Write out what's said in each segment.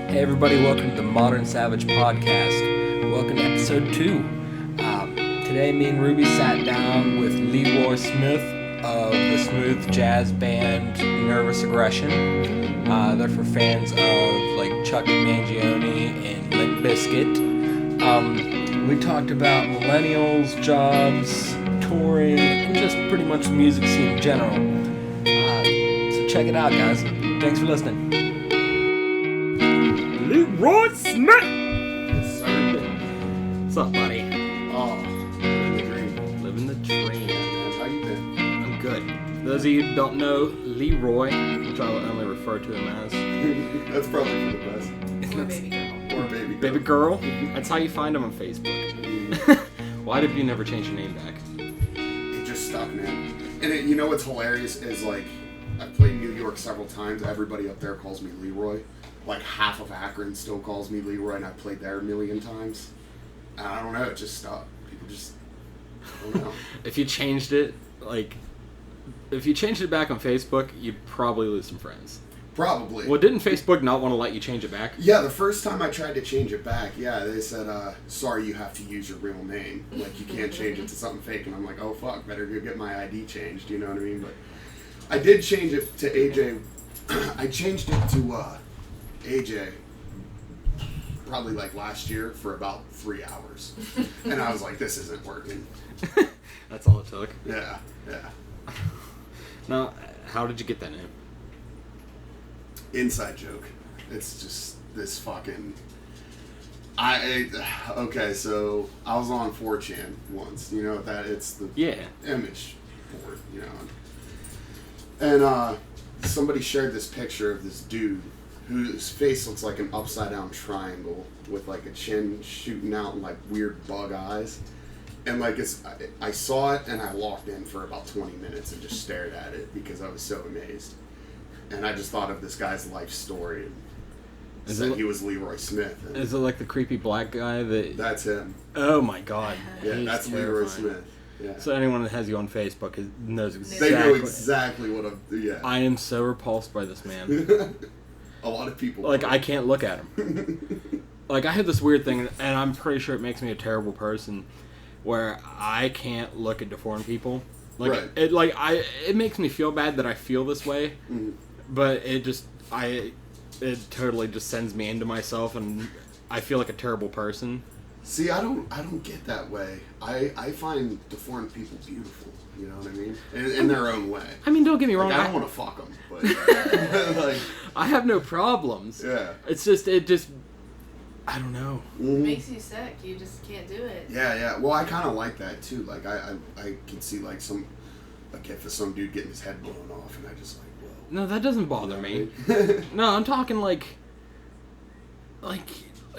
Hey everybody, welcome to the Modern Savage Podcast. Welcome to episode 2. Today me and Ruby sat down with LeRoii Smith of the smooth jazz band Nervous Aggression. They're for fans of like Chuck Mangione and Limp Bizkit. We talked about millennials, jobs, touring, and just pretty much the music scene in general. So check it out, guys. Thanks for listening. LeRoii Smith! Yes, sir. What's up, buddy? Oh, living the dream. Living the dream. Man, how you been? I'm good. Those of you who don't know, LeRoii, which I only refer to him as. That's probably for the best. Or baby girl. Or baby girl. Baby girl? That's how you find him on Facebook. Why did you never change your name back? It just stuck, man. And you know what's hilarious is, like, I've played New York several times. Everybody up there calls me LeRoii. Like, half of Akron still calls me LeRoii, and I've played there a million times. And I don't know, it just stuck. People just, I don't know. If you changed it back on Facebook, you'd probably lose some friends. Probably. Well, didn't Facebook not want to let you change it back? Yeah, the first time I tried to change it back, they said, sorry, you have to use your real name. Like, you can't change it to something fake. And I'm like, oh, fuck, better go get my ID changed, you know what I mean? But I did change it to AJ. I changed it to AJ probably, like, last year for about 3 hours. And I was like, this isn't working. That's all it took. Yeah. Now, how did you get that name? Inside joke. It's just this fucking... Okay, so I was on 4chan once. You know what that... It's the image board, you know. And somebody shared this picture of this dude whose face looks like an upside-down triangle with, like, a chin shooting out and, like, weird bug eyes. And, like, I saw it, and I locked in for about 20 minutes and just stared at it because I was so amazed. And I just thought of this guy's life story and said he was LeRoii Smith. Is it like the creepy black guy that... That's him. Oh, my God. Yeah, He's that's terrifying. LeRoii Smith. Yeah. So anyone that has you on Facebook knows exactly... They know exactly what I'm... Yeah. I am so repulsed by this man. A lot of people... Like, I can't look at him. Like, I have this weird thing, and I'm pretty sure it makes me a terrible person, where I can't look at deformed people. Like, right. It makes me feel bad that I feel this way, but it totally just sends me into myself, and I feel like a terrible person. See, I don't get that way. I find deformed people beautiful. You know what I mean? In their own way. I mean, don't get me wrong. Like, I don't want to fuck them, but like, I have no problems. Yeah. It's just I don't know. It makes you sick. You just can't do it. Yeah. Well, I kind of like that too. Like, I can see like some some dude getting his head blown off, and I just like, whoa. No, that doesn't bother me. No, I'm talking like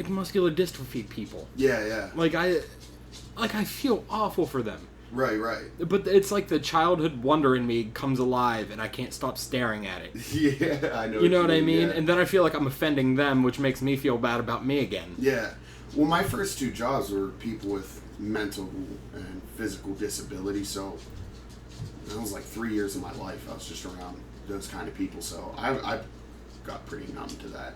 muscular dystrophy people. Yeah. Like I feel awful for them. Right. But it's like the childhood wonder in me comes alive, and I can't stop staring at it. Yeah, I know. You know what I mean? Yeah. And then I feel like I'm offending them, which makes me feel bad about me again. Yeah. Well, my first 2 jobs were people with mental and physical disability, so that was like 3 years of my life. I was just around those kind of people, so I got pretty numb to that.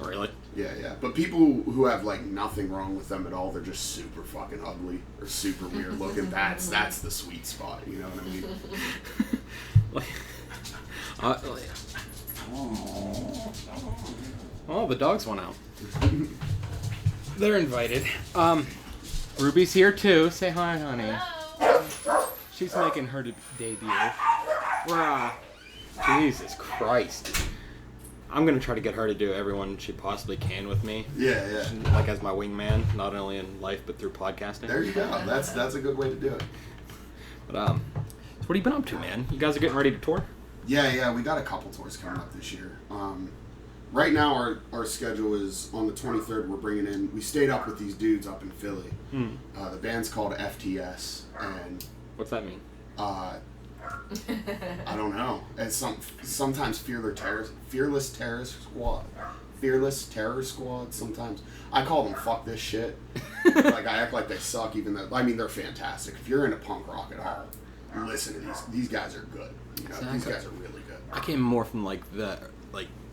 Oh, really? Yeah. But people who have like nothing wrong with them at all, they're just super fucking ugly or super weird looking. That's the sweet spot. You know what I mean? Oh, the dogs went out. They're invited. Ruby's here too. Say hi, honey. Hello. She's making her debut. Jesus Christ. I'm going to try to get her to do everyone she possibly can with me. Yeah. Like as my wingman, not only in life, but through podcasting. There you go. That's a good way to do it. But, so what have you been up to, man? You guys are getting ready to tour? Yeah. We got a couple tours coming up this year. Right now, our schedule is on the 23rd. We're bringing in... We stayed up with these dudes up in Philly. The band's called FTS, and... What's that mean? I don't know. It's sometimes Fearless Terror Squad. Sometimes I call them "fuck this shit." Like, I act like they suck, even though they're fantastic. If you're into punk rock at all, listen to these. These guys are good. You know, Exactly. These guys are really good. I came more from the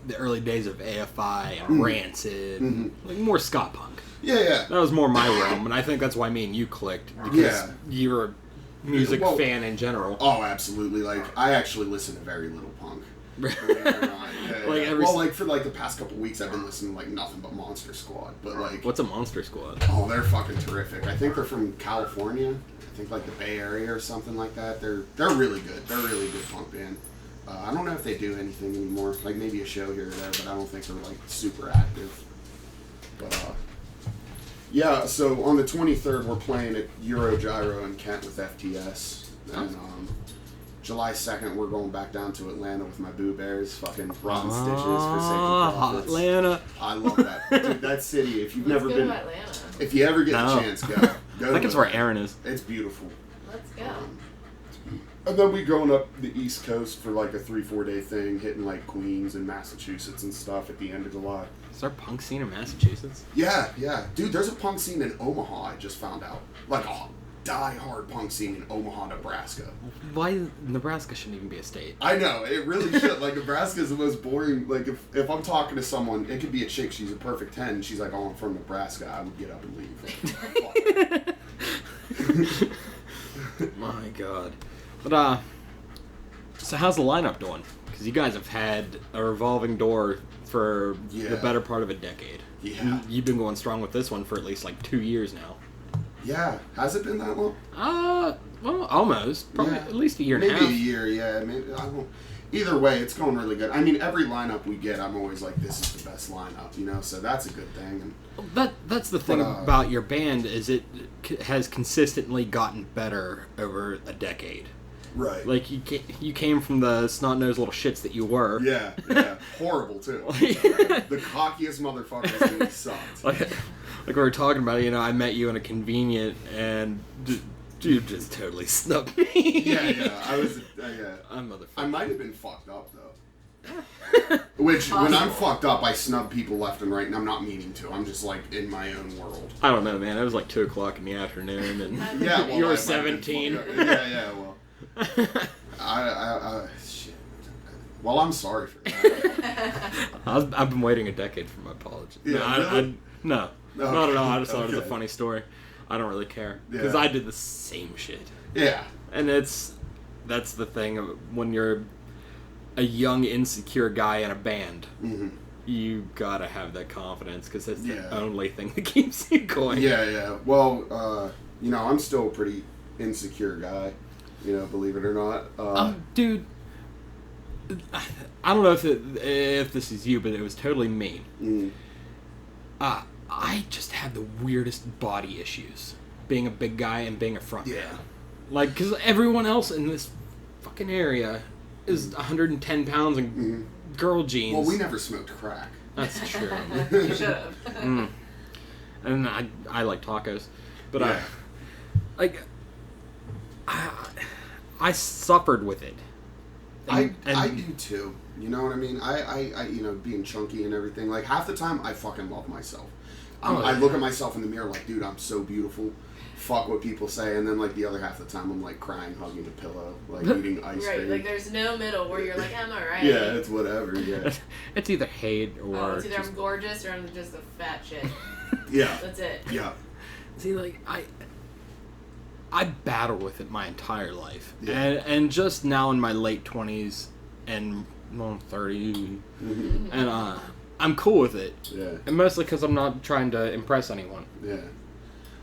the early days of AFI and Rancid, like more ska punk. Yeah. That was more my realm, and I think that's why me and you clicked, because you're a music fan in general. Oh, absolutely. Like, I actually listen to very little punk. For like the past couple weeks, I've been listening to like nothing but Monster Squad. But like, what's a Monster Squad? Oh, they're fucking terrific. I think they're from California. I think like the Bay Area or something like that. They're really good. They're a really good punk band. I don't know if they do anything anymore. Like maybe a show here or there, but I don't think they're like super active. But yeah. So on the 23rd, we're playing at Euro Gyro in Kent with FTS, and July 2nd, we're going back down to Atlanta with my Boo Bears, fucking Rotten Stitches, Forsaken Prophets. Atlanta. I love that. Dude, that city, if you've never been... to Atlanta. If you ever get the chance, go. I think it's where Aaron is. It's beautiful. Let's go. And then we going up the East Coast for like a 3-4 day thing, hitting like Queens and Massachusetts and stuff at the end of July. Is there a punk scene in Massachusetts? Yeah. Dude, there's a punk scene in Omaha, I just found out. Like a die-hard punk scene in Omaha, Nebraska. Why Nebraska shouldn't even be a state? I know, it really should. Like, Nebraska is the most boring. Like, if I'm talking to someone, it could be a chick, she's a perfect 10, and she's like, oh, I'm from Nebraska, I would get up and leave. My God. But, so how's the lineup doing? Because you guys have had a revolving door for the better part of a decade. Yeah. You've been going strong with this one for at least, like, 2 years now. Yeah. Has it been that long? Well, almost. Probably at least a year and a half. Maybe a year, yeah. Maybe, I won't. Either way, it's going really good. I mean, every lineup we get, I'm always like, this is the best lineup, you know? So that's a good thing. And, that's the thing about your band, is it has consistently gotten better over a decade. Right. Like, you came from the snot-nosed little shits that you were. Yeah. Horrible, too. The cockiest motherfuckers who sucked. Like we were talking about, you know, I met you in a convenient, and dude just totally snubbed me. Yeah. I'm motherfucker. I might have been fucked up, though. Which, when I'm fucked up, I snub people left and right, and I'm not meaning to. I'm just, like, in my own world. I don't know, man. It was like 2 o'clock in the afternoon, and you were 17. Well. Shit. Well, I'm sorry for that. I've been waiting a decade for my apology. Yeah, No, not at all. I just thought it was a funny story. I don't really care, because I did the same shit. Yeah. And that's the thing when you're a young, insecure guy in a band. Mm-hmm. You gotta have that confidence, because that's the only thing that keeps you going. Yeah. Well, you know, I'm still a pretty insecure guy. You know, believe it or not. Dude, I don't know if this is you, but it was totally me. Mm. I just had the weirdest body issues, being a big guy and being a front man. Like, because everyone else in this fucking area is 110 pounds and girl jeans. Well, we never smoked crack. That's true. You should have. And I like tacos, but I suffered with it. I do too. You know what I mean? I you know, being chunky and everything. Like, half the time, I fucking love myself. I look at myself in the mirror like, dude, I'm so beautiful. Fuck what people say. And then, like, the other half of the time, I'm, like, crying, hugging a pillow, like, eating ice cream. Right, like, there's no middle where you're like, I'm alright. Yeah, it's whatever, yeah. It's either hate or... it's either I'm gorgeous or I'm just a fat shit. Yeah. That's it. Yeah. See, like, I battled with it my entire life. Yeah. And just now in my late 20s and 30, and I'm cool with it. Yeah. And mostly because I'm not trying to impress anyone. Yeah.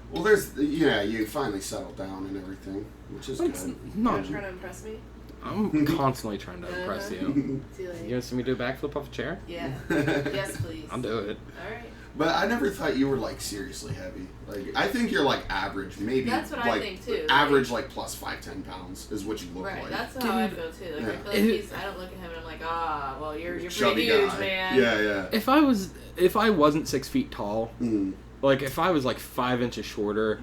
Well, you finally settled down and everything, which is good. Not You're trying to impress me? I'm constantly trying to impress you. Too late. You gonna see me do a backflip off a chair? Yeah. Yes, please. I'll do it. Alright. But I never thought you were, like, seriously heavy. Like, I think you're, like, average. Maybe, that's what like, I think, too. Average, like, plus 5-10 pounds is what you look like. Right, that's how I feel, too. Like, I feel like I don't look at him and I'm like, well, you're pretty huge, man. Yeah. If I wasn't 6 feet tall, like, if I was, like, 5 inches shorter,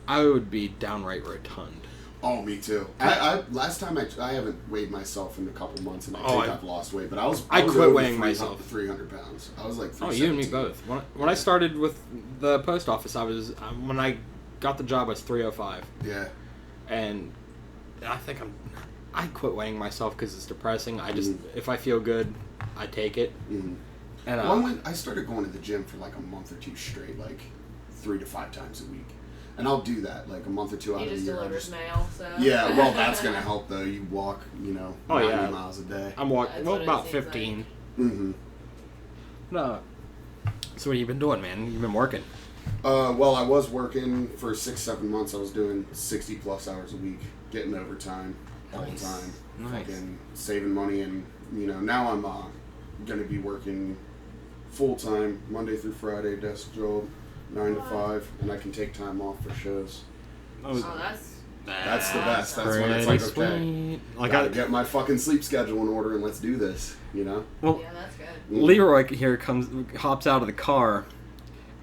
I would be downright rotund. Oh, me too. Last time I haven't weighed myself in a couple months, and I think I've lost weight. But I quit weighing myself. 300 pounds. I was like 317. Oh, you and me both. When I started with the post office, I was when I got the job, I was 305. Yeah. And I think I quit weighing myself because it's depressing. I just, if I feel good, I take it. Mm-hmm. And I started going to the gym for like a month or two straight, like 3 to 5 times a week. And I'll do that like a month or two out of the year. He just delivers mail, so. Yeah, well, that's going to help though. You walk, 90 miles a day. I'm walking, about 15. Like. Mm-hmm. No. So what have you been doing, man? You've been working? Well, I was working for 6-7 months. I was doing 60 plus hours a week, getting overtime all the time. Nice. Fucking saving money, and now I'm going to be working full time Monday through Friday, desk job, 9 to 5, and I can take time off for shows. Oh, that's the best. That's when it's like, okay, I gotta get my fucking sleep schedule in order, and let's do this. Well, yeah, that's good. LeRoii here hops out of the car,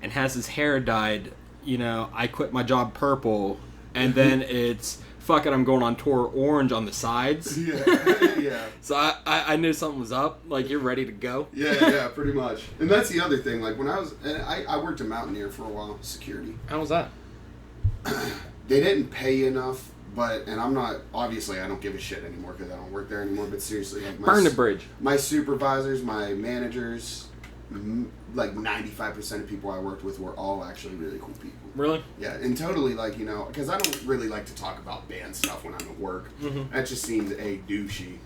and has his hair dyed. I quit my job purple, and then it's fuck it, I'm going on tour orange on the sides. Yeah. So I knew something was up. Like, you're ready to go. Yeah, pretty much. And that's the other thing. Like, when I worked at Mountaineer for a while, security. How was that? They didn't pay enough, and I'm not, obviously I don't give a shit anymore because I don't work there anymore, but seriously, like burn the bridge. My supervisors, my managers, like 95% of people I worked with were all actually really cool people. Really? Yeah, and totally, like, because I don't really like to talk about band stuff when I'm at work. Mm-hmm. That just seems A, douchey,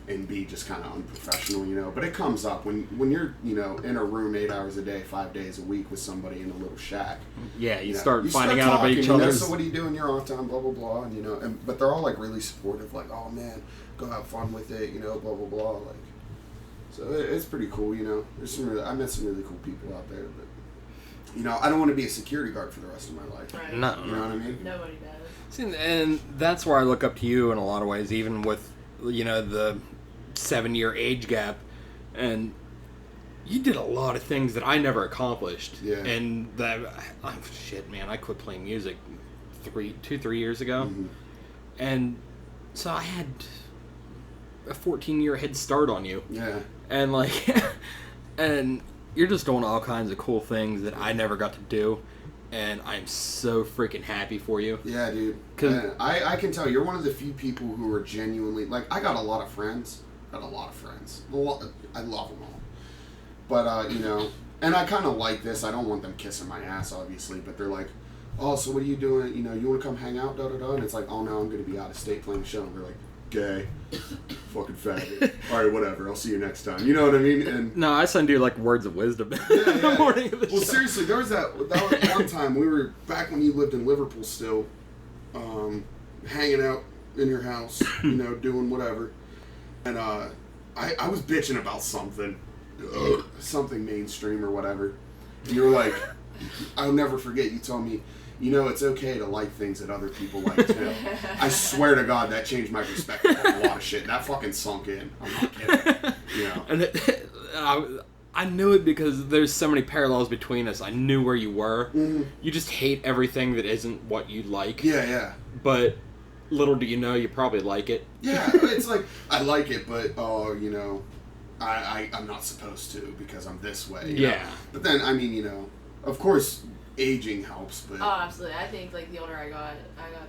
and B, just kind of unprofessional, but it comes up when you're, in a room 8 hours a day, 5 days a week with somebody in a little shack. Yeah, you start finding out about each other. So what are you doing? You're off time, blah, blah, blah, but they're all, like, really supportive, like, oh, man, go have fun with it, blah, blah, blah, like. So it's pretty cool, There's I met some really cool people out there, but I don't want to be a security guard for the rest of my life. Right. No. You know what I mean? Nobody does. See, and that's where I look up to you in a lot of ways, even with the 7-year age gap, and you did a lot of things that I never accomplished. Yeah. And shit, man, I quit playing music 3 years ago, and so I had a 14-year head start on you. Yeah. And and you're just doing all kinds of cool things that I never got to do, and I'm so freaking happy for you. Yeah, dude. Cause I can tell you're one of the few people who are genuinely, like, I got a lot of friends. I love them all. But, and I kind of like this. I don't want them kissing my ass, obviously, but they're like, oh, so what are you doing? You want to come hang out, da-da-da? And it's like, oh, no, I'm going to be out of state playing a show. And they're like, gay. Fucking faggot. Alright, whatever. I'll see you next time. You know what I mean? And no, I send you like words of wisdom in the morning of the show. Seriously, there was that was one time we were back when you lived in Liverpool still, hanging out in your house, doing whatever. And I was bitching about something mainstream or whatever. And you were like, I'll never forget, you told me, it's okay to like things that other people like too. I swear to God, that changed my perspective on a lot of shit. That fucking sunk in. I'm not kidding. And I knew it because there's so many parallels between us. I knew where you were. Mm-hmm. You just hate everything that isn't what you like. Yeah. But little do you know, you probably like it. Yeah, it's like, I like it, but, I'm not supposed to because I'm this way. Yeah. But then, I mean, of course, aging helps, but... Oh, absolutely. I think, like, the older I got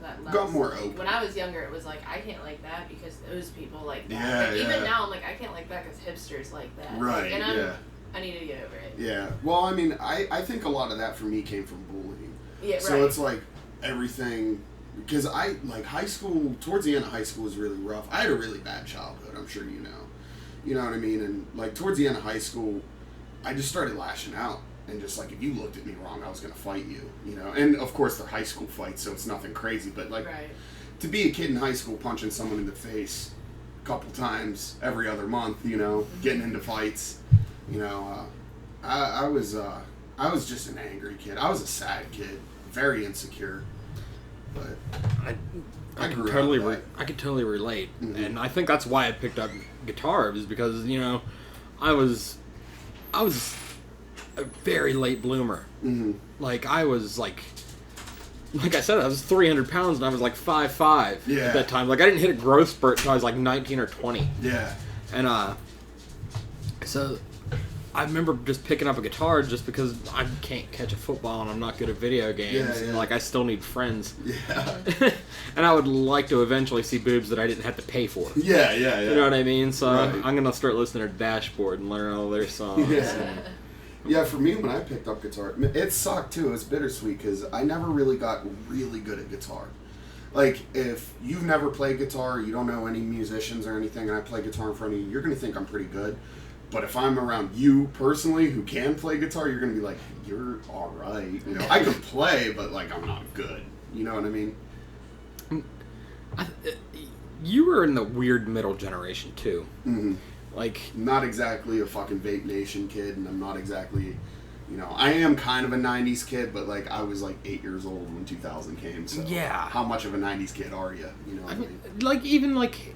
that less. Got more open. When I was younger, it was like, I can't like that because those people like that. Yeah, like, even now, I'm like, I can't like that because hipsters like that. Right, and I need to get over it. Yeah. Well, I mean, I think a lot of that for me came from bullying. Yeah, right. So it's like everything... Because high school, towards the end of high school was really rough. I had a really bad childhood, I'm sure you know. You know what I mean? And, like, towards the end of high school, I just started lashing out. And just, like, if you looked at me wrong, I was going to fight you, And, of course, they're high school fights, so it's nothing crazy. But, like, right. To be a kid in high school punching someone in the face a couple times every other month, getting into fights, I was just an angry kid. I was a sad kid, very insecure. But I can totally relate, mm-hmm. And I think that's why I picked up guitar, is because I was a very late bloomer. Mm-hmm. Like I was like I said, I was 300 pounds and I was like 5'5" at that time. Like I didn't hit a growth spurt until I was like 19 or 20. Yeah. And so I remember just picking up a guitar just because I can't catch a football and I'm not good at video games. Yeah. And, like, I still need friends. Yeah. And I would like to eventually see boobs that I didn't have to pay for. Yeah. You know what I mean? So Right. I'm going to start listening to Dashboard and learn all their songs. Yeah. Yeah, for me, when I picked up guitar, it sucked too. It was bittersweet because I never really got really good at guitar. Like, if you've never played guitar, you don't know any musicians or anything, and I play guitar in front of you, you're going to think I'm pretty good. But if I'm around you personally who can play guitar, you're going to be like, you're all right. You know, I can play, but, like, I'm not good. You know what I mean? You were in the weird middle generation, too. Mm-hmm. Like, not exactly a fucking Vape Nation kid, and I'm not exactly, you know, I am kind of a 90s kid, but, like, I was, like, 8 years old when 2000 came, so yeah. How much of a 90s kid are you? You know what I mean? Like, even, like,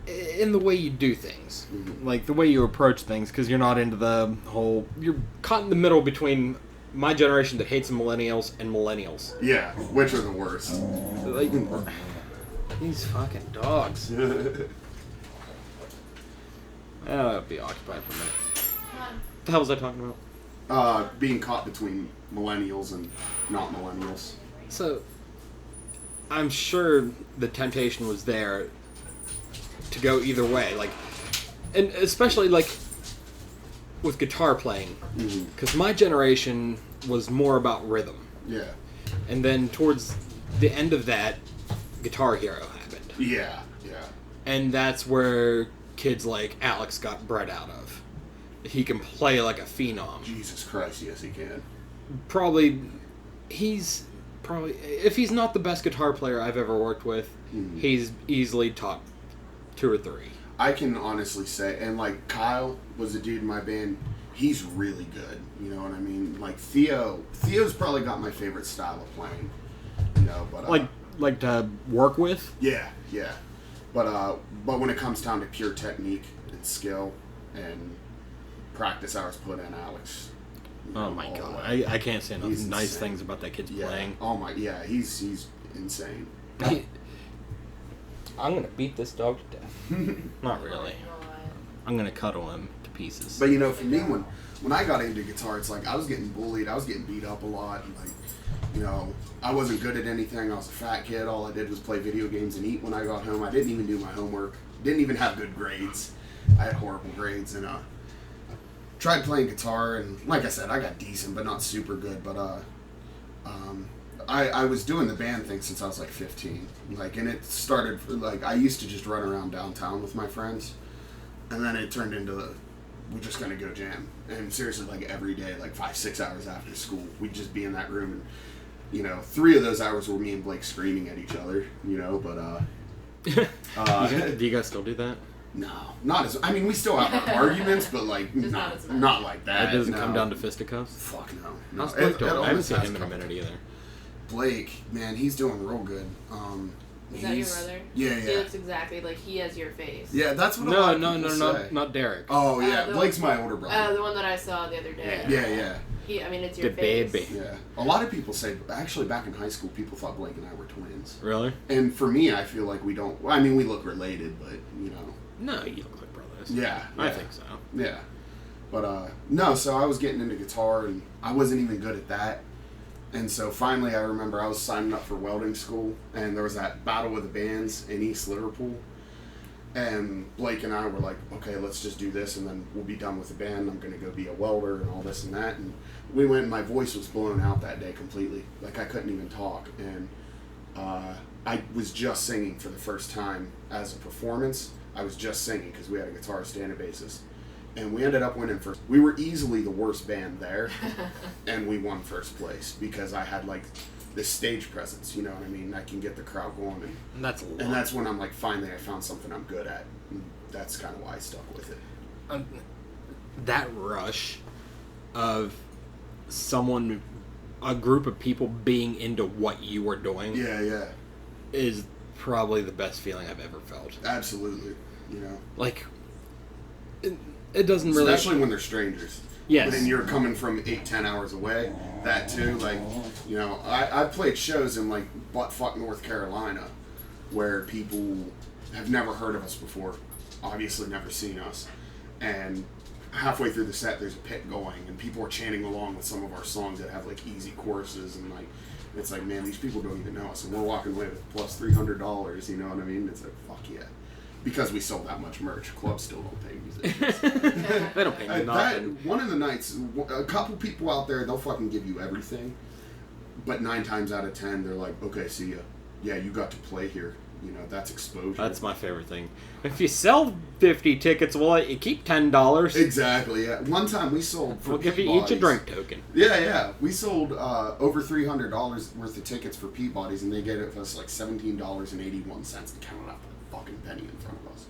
in the way you do things. Mm-hmm. Like, the way you approach things, because you're not into the whole... You're caught in the middle between my generation that hates the millennials and millennials. Yeah, which are the worst. Like, these fucking dogs. I'll be occupied for a minute. What the hell was I talking about? Being caught between millennials and not millennials. So, I'm sure the temptation was there to go either way. Like, and especially, like, with guitar playing. Because my generation was more about rhythm. Yeah. And then towards the end of that, Guitar Hero happened. Yeah. And that's where kids like Alex got bred out of. He can play like a phenom. Jesus Christ, yes he can. He's probably, if he's not the best guitar player I've ever worked with, he's easily top 2 or 3. I can honestly say, and like Kyle was a dude in my band, he's really good, you know what I mean? Like Theo's probably got my favorite style of playing, you know, but... Like to work with? Yeah. But when it comes down to pure technique and skill and practice hours put in, Alex. Oh my god, I can't say enough nice things about that kid's playing. Oh my, yeah, he's insane. I'm gonna beat this dog to death. Not really. I'm gonna cuddle him to pieces. But you know, for me, when I got into guitar, it's like I was getting bullied, I was getting beat up a lot, and like, you know, I wasn't good at anything. I was a fat kid. All I did was play video games and eat when I got home. I didn't even do my homework. Didn't even have good grades. I had horrible grades, and tried playing guitar, and like I said, I got decent, but not super good. But I was doing the band thing since I was like 15. Like, and it started like I used to just run around downtown with my friends, and then it turned into we're just gonna go jam. And seriously, like every day, like 5-6 hours after school, we'd just be in that room, and you know, 3 of those hours were me and Blake screaming at each other. You know, but do you guys still do that? No, not as. I mean, we still have our arguments, but like not like that. It doesn't come down to fisticuffs. Fuck no. How's Blake doing? I haven't seen him in a minute either. Blake, man, he's doing real good. Is that your brother? Yeah. He looks exactly like he has your face. Yeah, that's what a lot of people say. not Derek. Oh yeah, Blake's my older brother. The one that I saw the other day. Yeah. It's your the face. baby. Yeah, a lot of people say. Actually, back in high school, people thought Blake and I were twins. Really? And for me, I feel like we don't. I mean, we look related, but you know. No, you look like brothers. Yeah. I think so. Yeah, but no. So I was getting into guitar, and I wasn't even good at that. And so finally, I remember I was signing up for welding school, and there was that battle of the bands in East Liverpool. And Blake and I were like, okay, let's just do this, and then we'll be done with the band. I'm going to go be a welder and all this and that. And we went, and my voice was blown out that day completely. Like, I couldn't even talk. And I was just singing for the first time as a performance. I was just singing because we had a guitarist and a bassist. And we ended up winning first. We were easily the worst band there, and we won first place because I had like this stage presence. You know what I mean? I can get the crowd going, and that's a lot. And that's when I'm like, finally, I found something I'm good at. And that's kind of why I stuck with it. That rush of a group of people being into what you were doing, is probably the best feeling I've ever felt. Absolutely, you know, like. It doesn't really... Especially when they're strangers. Yes. And you're coming from 8-10 hours away. That too, like, you know, I played shows in, like, buttfuck North Carolina where people have never heard of us before, obviously never seen us. And halfway through the set, there's a pit going, and people are chanting along with some of our songs that have like easy choruses, and like it's like, man, these people don't even know us, and we're walking away with plus $300. You know what I mean? It's like, fuck yeah. Because we sold that much merch, clubs still don't pay musicians. They don't pay me nothing. One of the nights, a couple people out there, they'll fucking give you everything, but 9 times out of 10, they're like, okay, see ya. Yeah, you got to play here. You know, that's exposure. That's my favorite thing. If you sell 50 tickets, well, you keep $10. Exactly, yeah. One time we sold... We'll give you each a drink token. Yeah. We sold over $300 worth of tickets for Peabody's, and they gave us like $17.81 and counted out a fucking penny in front of us.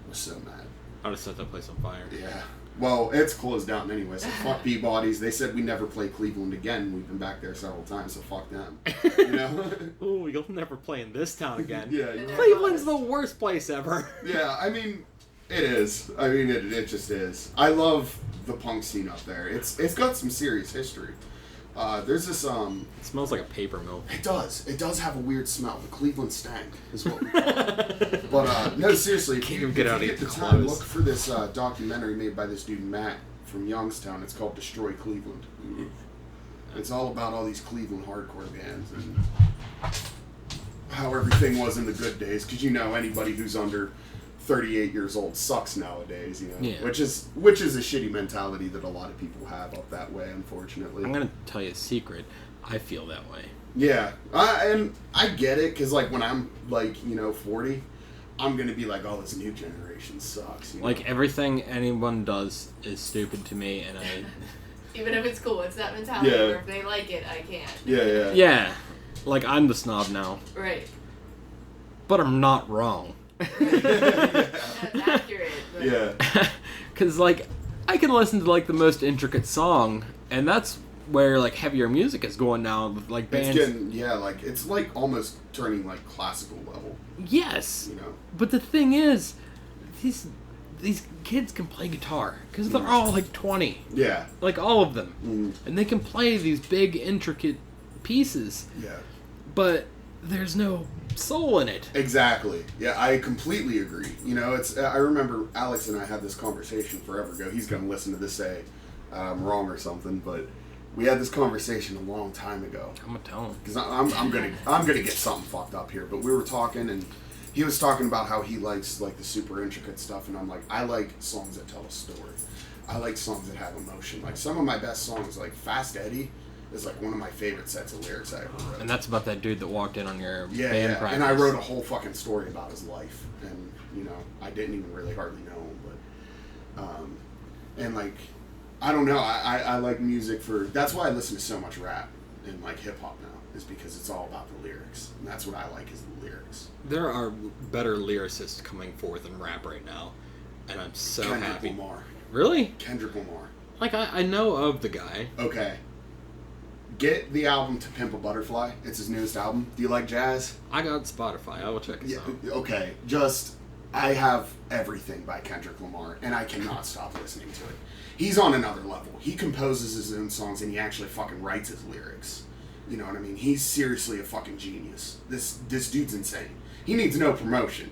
I was so mad. I'd have set that place on fire. Yeah. Well, it's closed down anyway, so fuck Peabody's. They said we never play Cleveland again. We've been back there several times, so fuck them. You know? Ooh, you'll never play in this town again. Yeah. Cleveland's the worst place ever. Yeah, I mean, it is. I mean, it just is. I love the punk scene up there. It's got some serious history. There's this It smells like a paper mill. It does. It does have a weird smell. The Cleveland stank is what we call it. But no, seriously, if you get the time, look for this documentary made by this dude Matt from Youngstown. It's called Destroy Cleveland. It's all about all these Cleveland hardcore bands and how everything was in the good days. Because you know, anybody who's under 38 years old sucks nowadays, you know, yeah. which is a shitty mentality that a lot of people have up that way, unfortunately. I'm gonna tell you a secret. I feel that way. Yeah, and I get it, because like when I'm like 40, I'm gonna be like, oh, this new generation sucks. You know? Like everything anyone does is stupid to me, and I. Even if it's cool, it's that mentality where if they like it, I can't. Yeah. Yeah, like I'm the snob now. Right. But I'm not wrong. That's accurate. But... Yeah. Because, like, I can listen to, like, the most intricate song, and that's where, like, heavier music is going now. Like, bands... It's like almost turning, like, classical level. Yes. You know? But the thing is, these kids can play guitar, because they're all, like, 20. Yeah. Like, all of them. And they can play these big, intricate pieces. Yeah. But there's no soul in it. Exactly. Yeah, I completely agree. You know, I remember Alex and I had this conversation forever ago. He's going to listen to this say I'm wrong or something, but we had this conversation a long time ago. I'm going to tell him. Because I'm gonna get something fucked up here, but we were talking, and he was talking about how he likes, like, the super intricate stuff, and I'm like, I like songs that tell a story. I like songs that have emotion. Like, some of my best songs, like Fast Eddie, is like one of my favorite sets of lyrics I ever wrote. And that's about that dude that walked in on your band practice. And I wrote a whole fucking story about his life, and I didn't even really hardly know him, but and like I don't know, I like music that's why I listen to so much rap and like hip hop now, is because it's all about the lyrics, and that's what I like, is the lyrics. There are better lyricists coming forth in rap right now, and I'm so happy. Kendrick Lamar. Really? Kendrick Lamar. Like I know of the guy. Okay. Get the album To Pimp a Butterfly. It's his newest album. Do you like jazz? I got Spotify. I will check it out. Okay. I have everything by Kendrick Lamar, and I cannot stop listening to it. He's on another level. He composes his own songs, and he actually fucking writes his lyrics. You know what I mean? He's seriously a fucking genius. This dude's insane. He needs no promotion.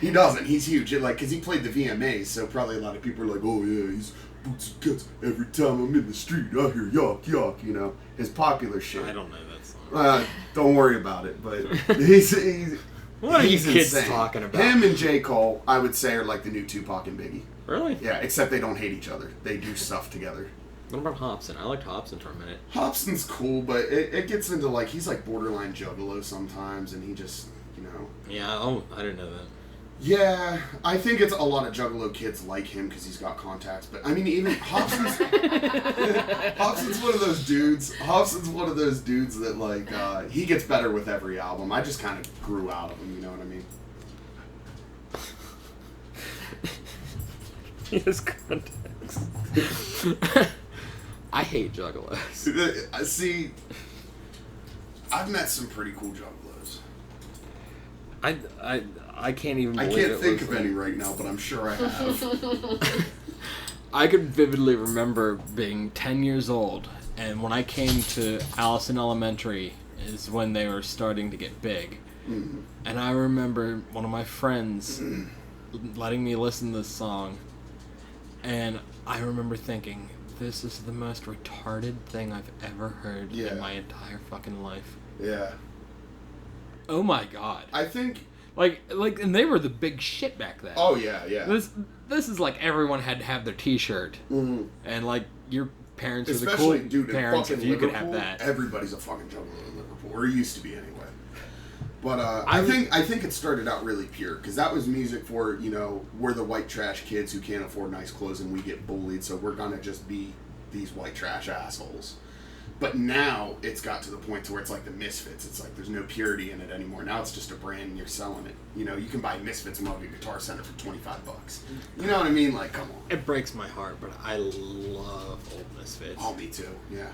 He doesn't. He's huge. Because he played the VMAs, so probably a lot of people are like, oh yeah, he's boots and guts. Every time I'm in the street, I hear yuck, yuck, his popular shit. I don't know that song. Don't worry about it, but he's what are you kids insane. Talking about? Him and J. Cole, I would say, are like the new Tupac and Biggie. Really? Yeah, except they don't hate each other. They do stuff together. What about Hobson? I liked Hobson for a minute. Hobson's cool, but it gets into, like, he's like borderline juggalo sometimes, and he just, Yeah, I didn't know that. Yeah, I think it's a lot of juggalo kids like him because he's got contacts. But I mean, even Hobson's one of those dudes. Hobson's one of those dudes that like he gets better with every album. I just kind of grew out of him. You know what I mean? He has contacts. I hate juggalos. See, I've met some pretty cool juggalos. I can't even. I can't think of any right now, but I'm sure I have. I could vividly remember being 10 years old, and when I came to Allison Elementary is when they were starting to get big. Mm-hmm. And I remember one of my friends letting me listen to this song, and I remember thinking, this is the most retarded thing I've ever heard in my entire fucking life. Yeah. Oh my god. I think... Like, and they were the big shit back then. Oh, yeah, yeah. This is like everyone had to have their T-shirt. Mm-hmm. And, like, your parents are the especially, cool dude, parents if you Liverpool, could have that. Everybody's a fucking juggalo in Liverpool. Or used to be, anyway. But I think it started out really pure. Because that was music for, you know, we're the white trash kids who can't afford nice clothes and we get bullied. So we're going to just be these white trash assholes. But now it's got to the point to where it's like the Misfits. It's like there's no purity in it anymore. Now it's just a brand and you're selling it. You know, you can buy Misfits mug at Guitar Center for $25. You know what I mean? Like, come on. It breaks my heart, but I love old Misfits. Oh, me too. Yeah.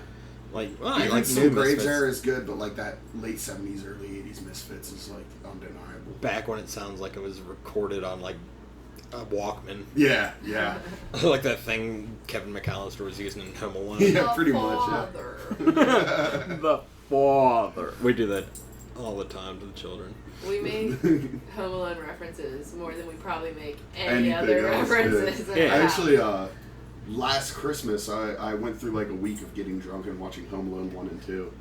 Like, well, I like think some Graves Misfits. era is good, but like that late 70s, early 80s Misfits is like undeniable. Back when it sounds like it was recorded on like a Walkman. Yeah, yeah. Like that thing Kevin McAllister was using in Home Alone. Yeah, pretty much. Yeah. The father. We do that all the time to the children. We make Home Alone references more than we probably make any Anything other else, references. Yeah. Actually, last Christmas, I went through like a week of getting drunk and watching Home Alone 1 and 2.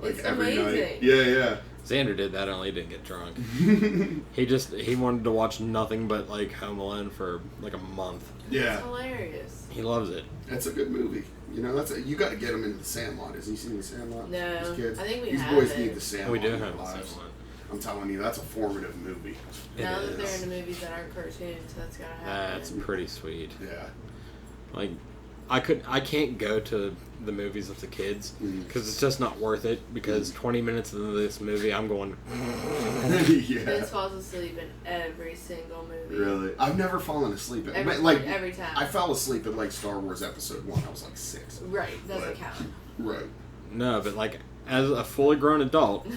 Like it's every amazing. night. Yeah, yeah. Xander did that, only he didn't get drunk. He wanted to watch nothing but like Home Alone for like a month. Yeah. It's hilarious. He loves it. That's a good movie. You know, you got to get him into The Sandlot. Has he seen The Sandlot? No, His kids? I think we These have boys it. need The Sandlot. We do in their have The lives. Sandlot. I'm telling you, that's a formative movie. Now that they're into movies that aren't cartoons, that's gotta happen. That's pretty sweet. Yeah. Like, I can't go to the movies with the kids because it's just not worth it. Because 20 minutes into this movie, I'm going. Yeah. Vince falls asleep in every single movie. Really? I've never fallen asleep. Every time. I fell asleep at like Star Wars Episode 1. I was like 6. Right, doesn't count. Right. No, but like as a fully grown adult,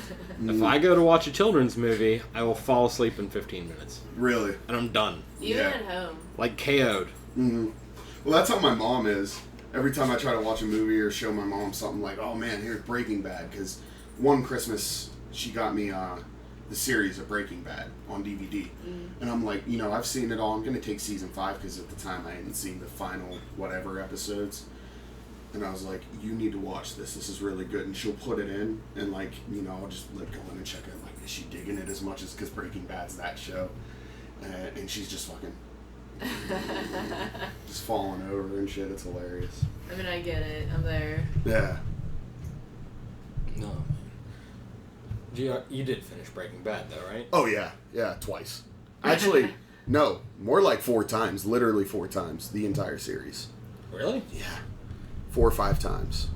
if I go to watch a children's movie, I will fall asleep in 15 minutes. Really? And I'm done. Even at home. Like KO'd. Mm-hmm. Well, that's how my mom is. Every time I try to watch a movie or show my mom something, like, oh man, here's Breaking Bad. Because one Christmas, she got me the series of Breaking Bad on DVD. And I'm like, you know, I've seen it all. I'm going to take season 5 because at the time I hadn't seen the final whatever episodes. And I was like, you need to watch this. This is really good. And she'll put it in. And like, you know, I'll just like go in and check it. Like, is she digging it as much as because Breaking Bad's that show? And she's just fucking... just falling over and shit. It's hilarious. I mean, I get it. I'm there. Yeah. No. You did finish Breaking Bad though, right? Oh yeah. Yeah, twice. Actually, no. More like 4 times. Literally 4 times. The entire series. Really? Yeah. 4 or 5 times.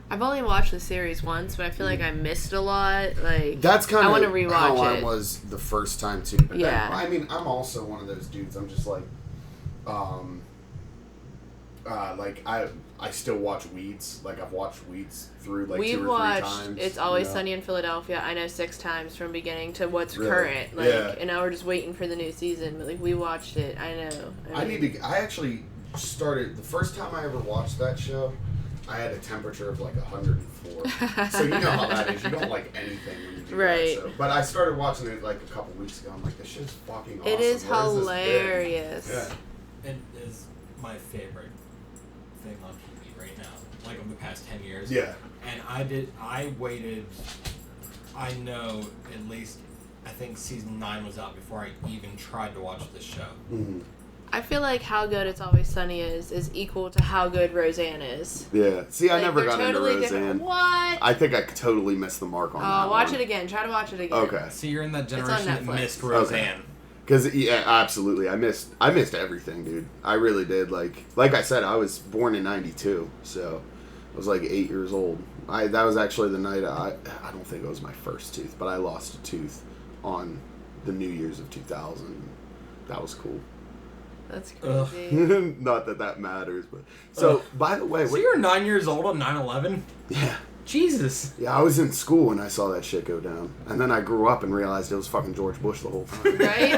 I've only watched the series once, but I feel like I missed a lot. Like that's kind I of want to rewatch how it. I was the first time too. But yeah. I mean, I'm also one of those dudes. I'm just like, I still watch Weeds. Like I've watched Weeds through like 2 or 3 times. It's Always Sunny in Philadelphia. I know 6 times from beginning to what's really? Current. Like, yeah. And now we're just waiting for the new season. But like we watched it. I know. I actually started the first time I ever watched that show. I had a temperature of like 104. So you know how that is. You don't like anything when you do right. that show. But I started watching it like a couple weeks ago. I'm like, this shit's fucking awesome. It is Where hilarious. Yeah. It is my favorite thing on TV right now. Like over the past 10 years. Yeah. And I waited, I know at least, I think season 9 was out before I even tried to watch this show. Mm-hmm. I feel like how good It's Always Sunny is equal to how good Roseanne is. Yeah. See, I never got totally into Roseanne. Different. What? I think I totally missed the mark on that. Oh, watch it again. Try to watch it again. Okay. So you're in that generation that missed Roseanne. Because yeah, absolutely, I missed everything, dude. I really did. Like I said, I was born in '92, so I was like 8 years old. That was actually the night I don't think it was my first tooth, but I lost a tooth on the New Year's of 2000. That was cool. That's crazy. Not that matters, but so by the way, so you were 9 years old on 9/11? Yeah. Jesus. Yeah, I was in school when I saw that shit go down, and then I grew up and realized it was fucking George Bush the whole time. Right?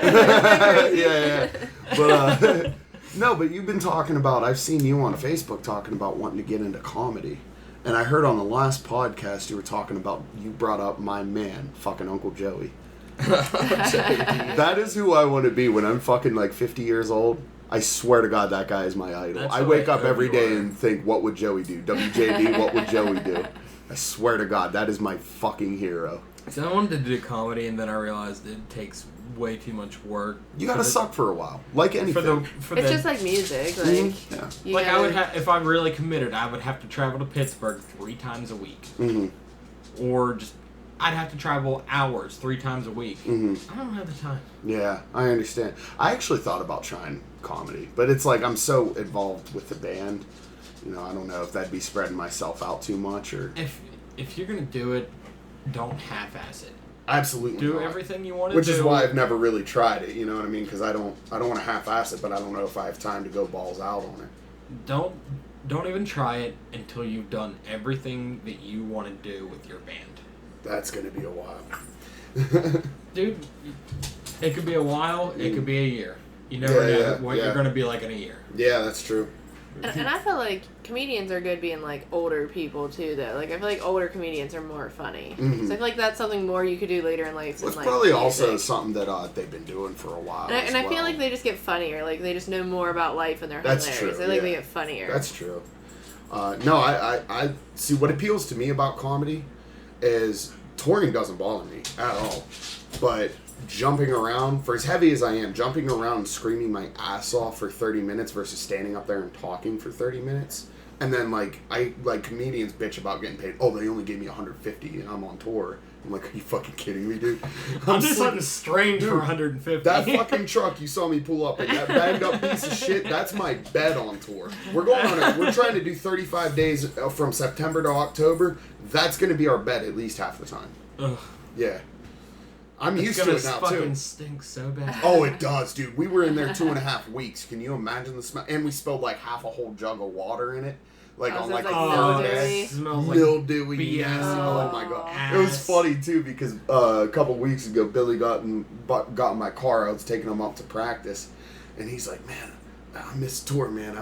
yeah. But no, but you've been talking about. I've seen you on Facebook talking about wanting to get into comedy, and I heard on the last podcast you were talking about. You brought up my man, fucking Uncle Joey. That is who I want to be when I'm fucking like 50 years old. I swear to God, that guy is my idol. I wake up every day and think, what would Joey do? WJD, what would Joey do? I swear to God, that is my fucking hero. So I wanted to do comedy, and then I realized it takes way too much work. You gotta suck for a while, like anything. It's just like music. Like, I would if I'm really committed, I would have to travel to Pittsburgh 3 times a week, or just I'd have to travel hours 3 times a week. I don't have the time. Yeah, I understand. I actually thought about trying comedy, but it's like I'm so involved with the band. You know, I don't know if that'd be spreading myself out too much, or if you're gonna do it, don't half-ass it. Absolutely do not. Everything you want to do. Which is why I've never really tried it. You know what I mean? Because I don't want to half-ass it, but I don't know if I have time to go balls out on it. Don't even try it until you've done everything that you want to do with your band. That's gonna be a while. Dude, it could be a while. It could be a year. You never know what you're gonna be like in a year. Yeah, that's true. And I feel like comedians are good being like older people too, though. Like I feel like older comedians are more funny. So I feel like that's something more you could do later in life. It's probably also something that they've been doing for a while. And I feel like they just get funnier. Like they just know more about life and they're hilarious. True, they get funnier. That's true. No, I see what appeals to me about comedy is touring doesn't bother me at all, but jumping around, for as heavy as I am, jumping around and screaming my ass off for 30 minutes versus standing up there and talking for 30 minutes. And then, comedians bitch about getting paid. Oh, they only gave me $150 and I'm on tour. I'm like, are you fucking kidding me, dude? I'm just hunting strange for $150. That fucking truck you saw me pull up in, that banged up piece of shit, that's my bed on tour. We're trying to do 35 days from September to October. That's going to be our bed at least half the time. Ugh. Yeah. I'm used to it now, too. It fucking stinks so bad. Oh, it does, dude. We were in there 2.5 weeks. Can you imagine the smell? And we spilled like half a whole jug of water in it. Mildewy. Smells mildewy. BS. Yes. Oh my god. Ass. It was funny too because a couple weeks ago Billy got in my car. I was taking him up to practice, and he's like, "Man, I miss tour, man.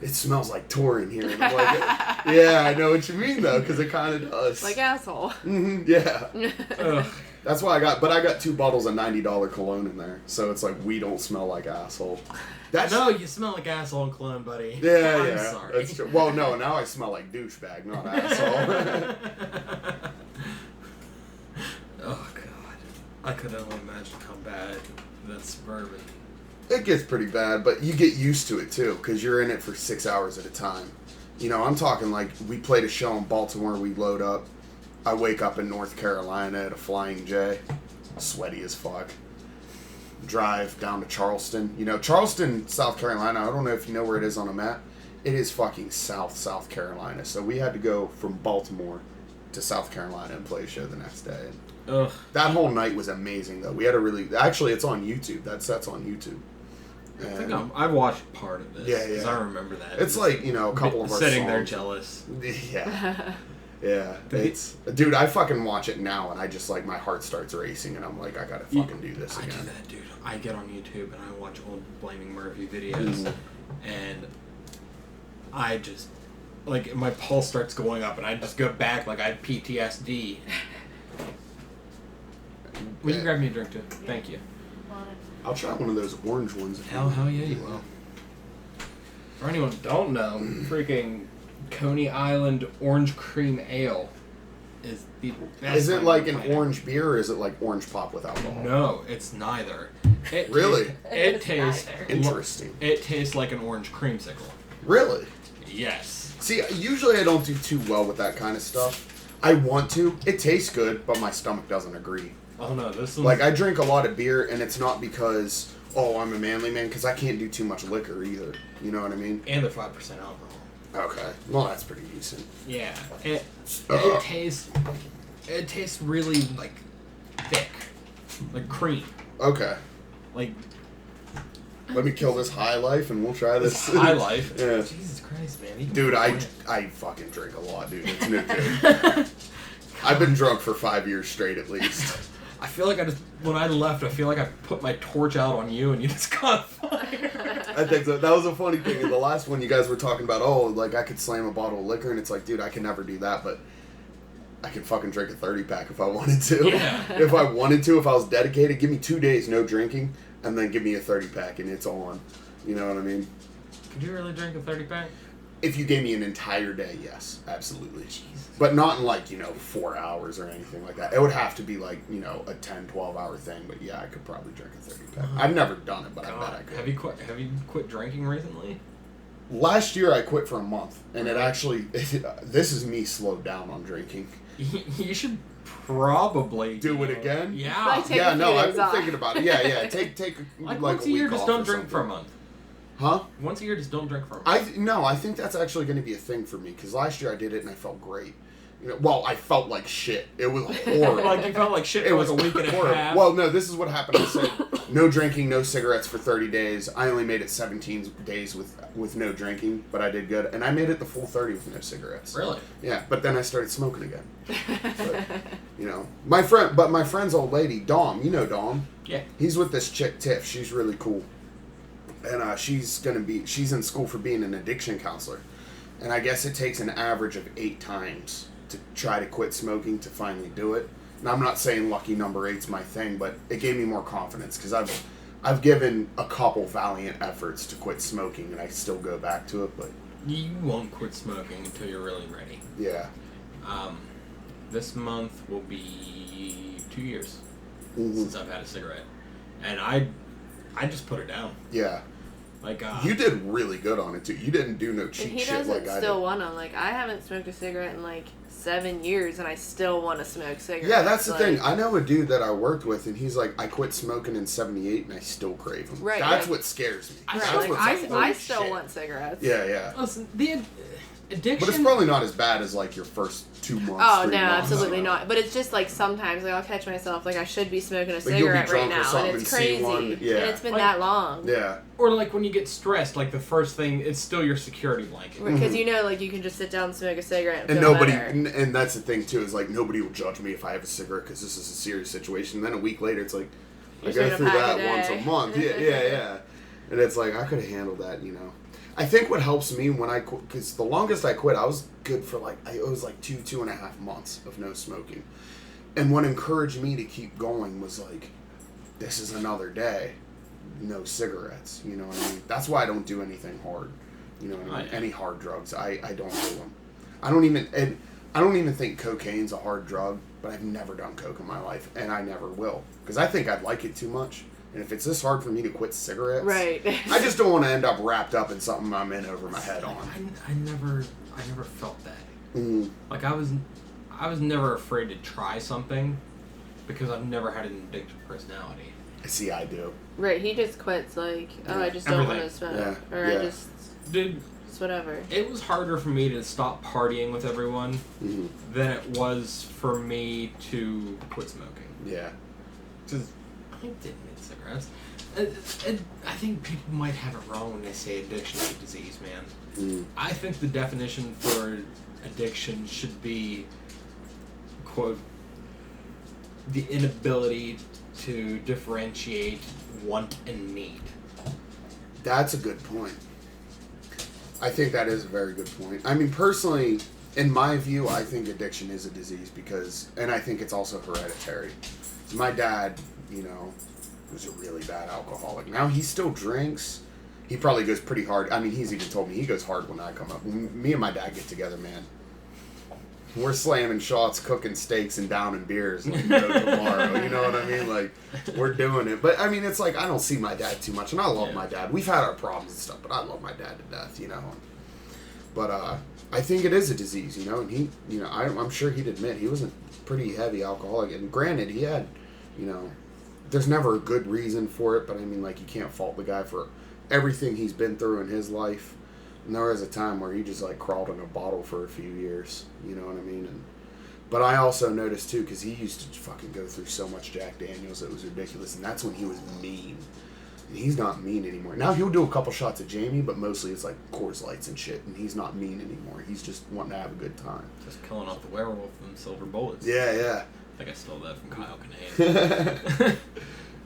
It smells like tour in here." And I'm like, "Yeah, I know what you mean though, because it kind of does." Like asshole. Yeah. That's why I got 2 bottles of $90 cologne in there, so it's like we don't smell like asshole. No, you smell like asshole and cologne, buddy. Yeah, I'm yeah. sorry. That's true. Well, no, now I smell like douchebag, not asshole. Oh god, I could only imagine how bad that's suburban. It gets pretty bad, but you get used to it too, because you're in it for 6 hours at a time. You know, I'm talking like we played a show in Baltimore, we load up. I wake up in North Carolina at a Flying J, sweaty as fuck. Drive down to Charleston. You know, Charleston, South Carolina, I don't know if you know where it is on a map. It is fucking South Carolina. So we had to go from Baltimore to South Carolina and play a show the next day. Ugh. That whole night was amazing, though. We had a really... Actually, it's on YouTube. That set's on YouTube. I watched part of this. Yeah. Because I remember that. It's like, you know, a couple of our sitting songs. there jealous. Yeah. Yeah, dude, I fucking watch it now and I just like my heart starts racing and I'm like, I gotta fucking do this again. I do that, dude. I get on YouTube and I watch old Blaming Murphy videos and I just, like, my pulse starts going up and I just go back like I had PTSD. Will you grab me a drink too? Thank you. I'll try one of those orange ones. Hell yeah, you will. For anyone who don't know, freaking Coney Island Orange Cream Ale is the best. Is it like an orange beer or is it like orange pop with alcohol? No, it's neither. Really? It tastes interesting. It tastes like an orange creamsicle. Really? Yes. See, usually I don't do too well with that kind of stuff. I want to. It tastes good, but my stomach doesn't agree. Oh no, this one's... Like, I drink a lot of beer, and it's not because, I'm a manly man, because I can't do too much liquor either. You know what I mean? And they're 5% alcohol. Okay. Well, that's pretty decent. Yeah. It tastes really, like, thick. Like cream. Okay. Like... Let me kill this high life, and we'll try this. High life? Yeah. Jesus Christ, man. Dude, I fucking drink a lot, dude. It's no joke. I've been drunk for 5 years straight, at least. I feel like when I left, I feel like I put my torch out on you and you just caught fire. I think so. That was a funny thing. In the last one, you guys were talking about, I could slam a bottle of liquor, and it's like, dude, I can never do that, but I can fucking drink a 30-pack if I wanted to. Yeah. If I wanted to, if I was dedicated, give me 2 days no drinking, and then give me a 30-pack, and it's on. You know what I mean? Could you really drink a 30-pack? If you gave me an entire day, yes, absolutely. Jesus. But not in like, 4 hours or anything like that. It would have to be like, a 10, 12 hour thing. But yeah, I could probably drink a 30-pack. I've never done it, but I bet I could. Have you quit drinking recently? Last year I quit for a month, and it actually, this is me slowed down on drinking. You should probably do it again. Yeah, I've been thinking about it. Yeah. Take like once a year, just don't drink for a month. Huh? Once a year, just don't drink for a month. I think that's actually going to be a thing for me because last year I did it and I felt great. I felt like shit. It was horrible. Like you felt like shit for like a week and a half. Well, no, this is what happened. I said no drinking, no cigarettes for 30 days. I only made it 17 days with no drinking, but I did good, and I made it the full 30 with no cigarettes. Really? Yeah, but then I started smoking again. But, my friend's old lady, Dom. You know Dom? Yeah. He's with this chick Tiff. She's really cool, and she's in school for being an addiction counselor, and I guess it takes an average of 8 times to try to quit smoking to finally do it. And I'm not saying lucky number 8's my thing, but it gave me more confidence because I've given a couple valiant efforts to quit smoking and I still go back to it, but you won't quit smoking until you're really ready. Yeah. This month will be 2 years Mm-hmm. since I've had a cigarette, and I just put it down. Yeah. Like you did really good on it too. You didn't do no cheap shit like I did. He doesn't still want them. Like I haven't smoked a cigarette in like 7 years, and I still want to smoke cigarettes. Yeah, that's the thing. I know a dude that I worked with, and he's like, I quit smoking in '78, and I still crave them. Right. That's what scares me. I still want cigarettes. Yeah. Listen, the addiction. But it's probably not as bad as like your first 2 months. Oh 3 no, months. absolutely not. But it's just like sometimes like I'll catch myself like I should be smoking a Like, you'll be cigarette right drunk or now, something and it's and see crazy. one. Yeah. And it's been Like, that long. Yeah. Or like when you get stressed, like the first thing, it's still your security blanket. Because like you can just sit down and smoke a cigarette And and feel nobody, better. and that's the thing too, is like nobody will judge me if I have a cigarette because this is a serious situation. And then a week later, it's like I go through that once a month. Yeah. And it's like I could have handled that, I think what helps me when I quit, because the longest I quit, I was good for it was like 2.5 months of no smoking. And what encouraged me to keep going was like, this is another day, no cigarettes, you know what I mean? That's why I don't do anything hard, you know what I mean? Any hard drugs, I don't do them. I don't even think cocaine's a hard drug, but I've never done coke in my life, and I never will, because I think I'd like it too much. And if it's this hard for me to quit cigarettes, right. I just don't want to end up wrapped up in something I'm in over my head on. I never felt that. Mm. Like I was never afraid to try something because I've never had an addictive personality. See, I do. Right, he just quits like, I just don't want to smoke, or I just whatever. It was harder for me to stop partying with everyone than it was for me to quit smoking. Yeah. Because I didn't need cigarettes. I think people might have it wrong when they say addiction is a disease, man. Mm. I think the definition for addiction should be, quote, the inability to differentiate want and need. That's a good point. I think that is a very good point. I mean, personally, in my view, I think addiction is a disease and I think it's also hereditary. My dad, was a really bad alcoholic. Now he still drinks. He probably goes pretty hard. I mean, he's even told me he goes hard when I come up. When me and my dad get together, man, we're slamming shots, cooking steaks, and downing beers like no tomorrow. You know what I mean? Like, we're doing it. But, I mean, it's like, I don't see my dad too much, and I love my dad. We've had our problems and stuff, but I love my dad to death, But, I think it is a disease, and he, I'm sure he'd admit he was a pretty heavy alcoholic. And granted, he had, there's never a good reason for it, but I mean, like, you can't fault the guy for everything he's been through in his life. And there was a time where he just, like, crawled in a bottle for a few years, you know what I mean? But I also noticed, too, because he used to fucking go through so much Jack Daniels, it was ridiculous, and that's when he was mean. And he's not mean anymore. Now, he'll do a couple shots of Jamie, but mostly it's, like, Coors Lights and shit, and he's not mean anymore. He's just wanting to have a good time. Just killing off the werewolf and silver bullets. Yeah. I think I stole that from Kyle Kinane.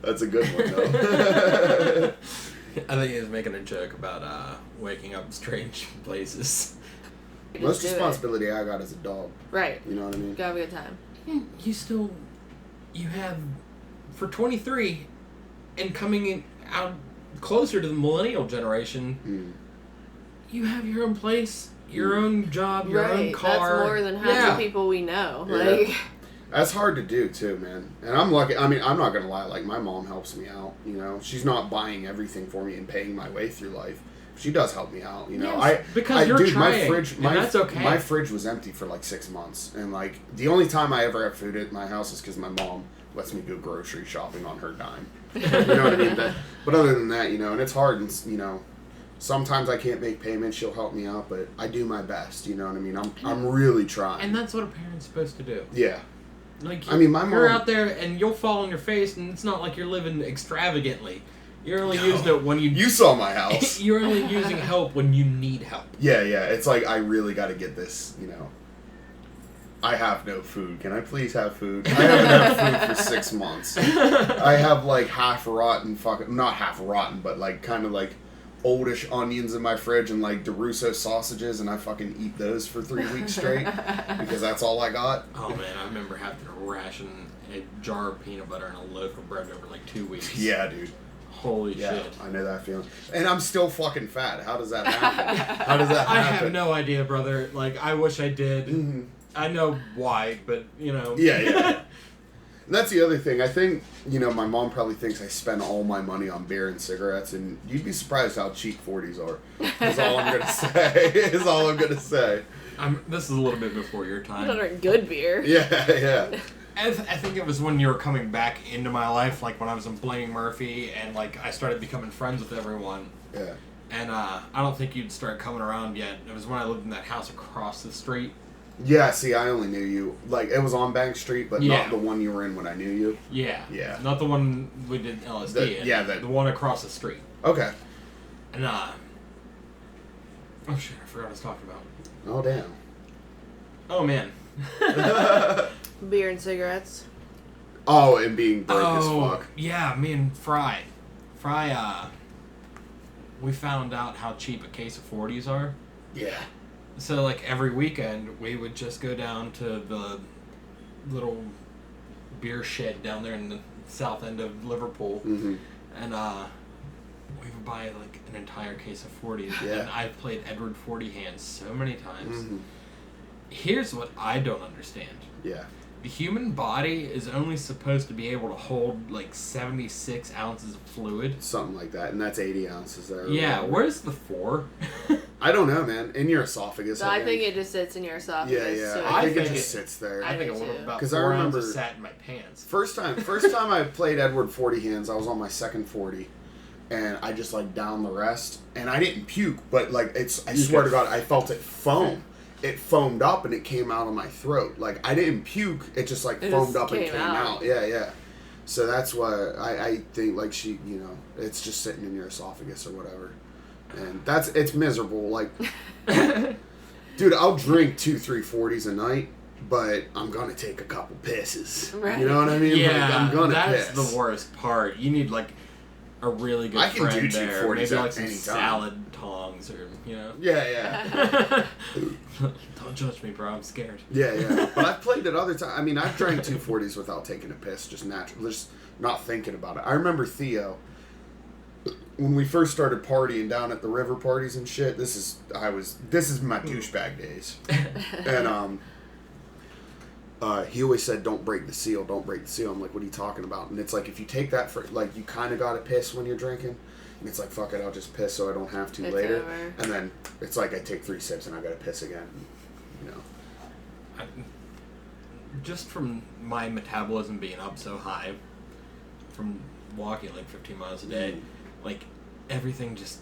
That's a good one, though. I think he was making a joke about waking up in strange places. Most responsibility I got is a dog. Right. You know what I mean? Gotta have a good time. You have, for 23, and coming out closer to the millennial generation, you have your own place, your own job, your own car. That's more than half the people we know. Yeah. Like, that's hard to do too, man. And I'm lucky. I mean, I'm not gonna lie. Like, my mom helps me out. You know, she's not buying everything for me and paying my way through life. She does help me out. You know, yes, because you're trying. That's okay. My fridge was empty for like 6 months, and like the only time I ever have food at my house is because my mom lets me go grocery shopping on her dime. You know what I mean? But other than that, you know, and it's hard, and you know, sometimes I can't make payments. She'll help me out, but I do my best. You know what I mean? I'm really trying. And that's what a parent's supposed to do. Yeah. Like, I mean, my you're mom, out there and you'll fall on your face, and it's not like you're living extravagantly. You're only using it when you... You saw my house. You're only using help when you need help. Yeah. It's like, I really got to get this, you know. I have no food. Can I please have food? I haven't had food for 6 months. I have, like, half rotten fucking... Not half rotten, but, like, kind of, like, oldish onions in my fridge and, like, DeRusso sausages, and I fucking eat those for 3 weeks straight because that's all I got. Oh, man, I remember having to ration a jar of peanut butter and a loaf of bread over, like, 2 weeks. Yeah, dude. Holy shit. I know that feeling. And I'm still fucking fat. How does that happen? How does that happen? I have no idea, brother. Like, I wish I did. Mm-hmm. I know why, but, you know. Yeah. And that's the other thing. I think, you know, my mom probably thinks I spend all my money on beer and cigarettes, and you'd be surprised how cheap 40s are. Is all I'm going to say. This is a little bit before your time. You don't drink good beer. Yeah. I think it was when you were coming back into my life, like when I was in Blaming Murphy, and like I started becoming friends with everyone. Yeah. And I don't think you'd start coming around yet. It was when I lived in that house across the street. Yeah, see, I only knew you. Like, it was on Bank Street, but not the one you were in when I knew you. Yeah. Not the one we did LSD in. The one across the street. Okay. And, oh shit, I forgot what I was talking about. Oh, damn. Oh, man. Beer and cigarettes. Oh, and being broke as fuck. Yeah, me and Fry, we found out how cheap a case of 40s are. Yeah. So, like, every weekend, we would just go down to the little beer shed down there in the south end of Liverpool, and we would buy, like, an entire case of 40s. Yeah. And I've played Edward 40 Hands so many times. Here's what I don't understand. Yeah. The human body is only supposed to be able to hold, like, 76 ounces of fluid. Something like that, and that's 80 ounces there. Yeah, where's the 4? I don't know, man. In your esophagus, So I think it just sits in your esophagus. Yeah. So I think it just sits there. I think it would have about 4 I remember, ounces sat in my pants. First time I played Edward 40 Hands, I was on my second 40. And I just, like, downed the rest. And I didn't puke, but, like, I swear to God, I felt it foam. It foamed up and it came out of my throat. Like, I didn't puke. It just, like, foamed up and came out. Yeah. So that's why I think, like, it's just sitting in your esophagus or whatever. And it's miserable. Like, dude, I'll drink 2-3 40s a night, but I'm going to take a couple pisses. Right. You know what I mean? Yeah, like, I'm going to piss. That's the worst part. You need, like, a really good friend there. I can do 2 40s maybe like some salad tongs or, you know. Yeah. Don't judge me, bro. I'm scared. Yeah. But I've played it other times. I mean, I've drank 2 40s without taking a piss, just naturally, just not thinking about it. I remember Theo, when we first started partying down at the river parties and shit. This is my douchebag days, and he always said, "Don't break the seal, don't break the seal." I'm like, "What are you talking about?" And it's like, if you take that for, like, you kind of got to piss when you're drinking. And it's like, fuck it, I'll just piss so I don't have to later. Over. And then it's like I take 3 sips and I gotta piss again. You know. Just from my metabolism being up so high, from walking like 15 miles a day, like, everything just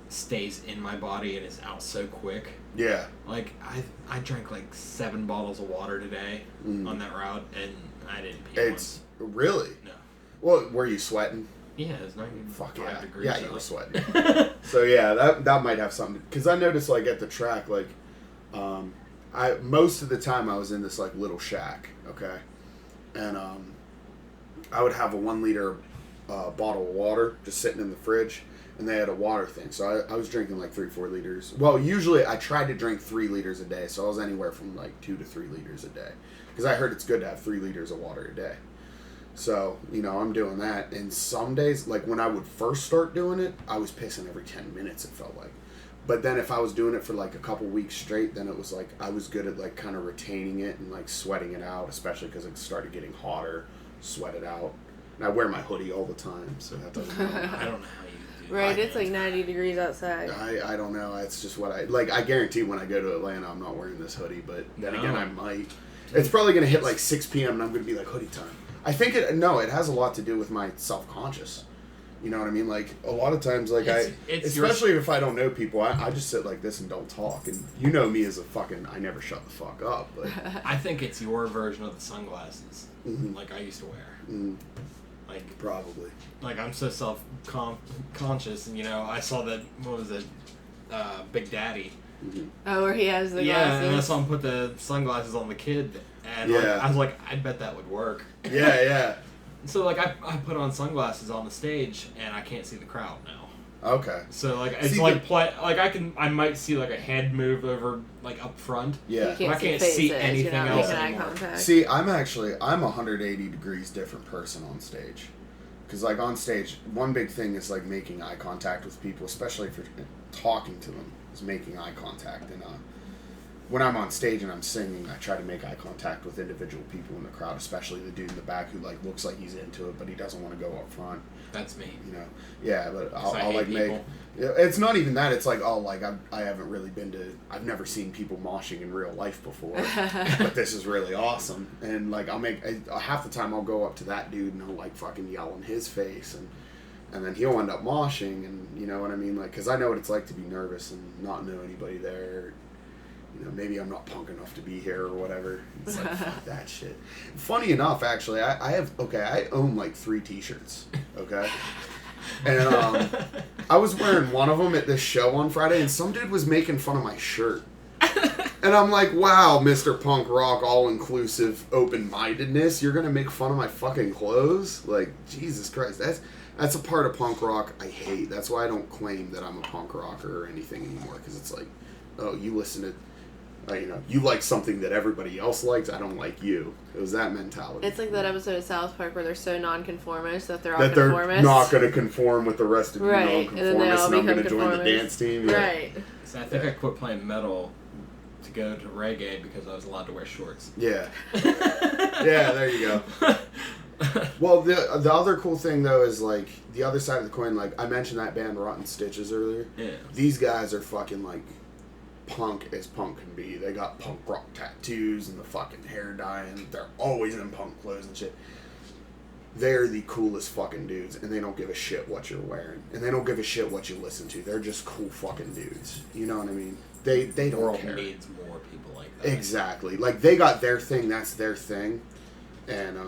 stays in my body and is out so quick. Yeah. Like, I drank like 7 bottles of water today on that route, and I didn't pee once. Really? No. Well, were you sweating? Yeah, it's 95 degrees. Yeah, you were sweating. So yeah, that might have something. Because I noticed, like, at the track, like, most of the time I was in this, like, little shack, okay? And I would have a 1 liter bottle of water just sitting in the fridge, and they had a water thing. So I was drinking like 3-4 liters. Well, usually I tried to drink 3 liters a day, so I was anywhere from like 2 to 3 liters a day. Because I heard it's good to have 3 liters of water a day. So, you know, I'm doing that. And some days, like when I would first start doing it, I was pissing every 10 minutes, it felt like. But then if I was doing it for like a couple weeks straight, then it was like I was good at like kind of retaining it and like sweating it out, especially because it started getting hotter, sweat it out. And I wear my hoodie all the time, so that doesn't help. I don't know how you do Right, it's like 90 degrees outside. I don't know. It's just what I guarantee when I go to Atlanta, I'm not wearing this hoodie, but then again, I might. It's probably going to hit like 6 p.m. and I'm going to be like, hoodie time. I think it has a lot to do with my self-conscious. You know what I mean? Like, a lot of times, like, especially if I don't know people, I just sit like this and don't talk. And you know me as I never shut the fuck up. But I think it's your version of the sunglasses, like I used to wear. Mm-hmm. Like, probably. Like, I'm so self-conscious, and, you know, I saw that, what was it, Big Daddy. Mm-hmm. Oh, where he has the glasses. Yeah, and I saw him put the sunglasses on the kid, and like, I was like, I bet that would work. Yeah. So, like, I put on sunglasses on the stage, and I can't see the crowd now. Okay. So, like, it's I might see, like, a head move over, like, up front. Yeah. You I can't see anything else anymore. See, I'm a 180 degrees different person on stage. Because, like, on stage, one big thing is, like, making eye contact with people, especially if you're talking to them, is making eye contact. And when I'm on stage and I'm singing, I try to make eye contact with individual people in the crowd, especially the dude in the back who, like, looks like he's into it, but he doesn't want to go up front. That's me. You know? Yeah, but I'll like, people. make... It's not even that. It's like, I haven't really been to... I've never seen people moshing in real life before, but this is really awesome. And, like, I'll make... half the time I'll go up to that dude and I'll, like, fucking yell in his face, and then he'll end up moshing, and you know what I mean? Like, because I know what it's like to be nervous and not know anybody there. You know, maybe I'm not punk enough to be here or whatever. It's like, fuck that shit. Funny enough, actually, I own like 3 t-shirts, okay? And I was wearing one of them at this show on Friday, and some dude was making fun of my shirt. And I'm like, wow, Mr. Punk Rock, all-inclusive, open-mindedness, you're gonna make fun of my fucking clothes? Like, Jesus Christ, that's a part of punk rock I hate. That's why I don't claim that I'm a punk rocker or anything anymore, because it's like, oh, you listen to... you know, you like something that everybody else likes, I don't like you. It was that mentality. It's like that episode of South Park where they're so nonconformist that they're all that conformists. They're not going to conform with the rest of you nonconformists, and I'm going to join the dance team. Yeah. Right. So I think I quit playing metal to go to reggae because I was allowed to wear shorts. Yeah. Yeah, there you go. Well, the other cool thing, though, is, like, the other side of the coin, like, I mentioned that band Rotten Stitches earlier. Yeah. These guys are fucking, like, punk as punk can be. They got punk rock tattoos and the fucking hair dye, and they're always in punk clothes and shit. They're the coolest fucking dudes, and they don't give a shit what you're wearing, and they don't give a shit what you listen to. They're just cool fucking dudes. You know what I mean? They don't world care. Needs more people like that. Exactly. Like, they got their thing. That's their thing, and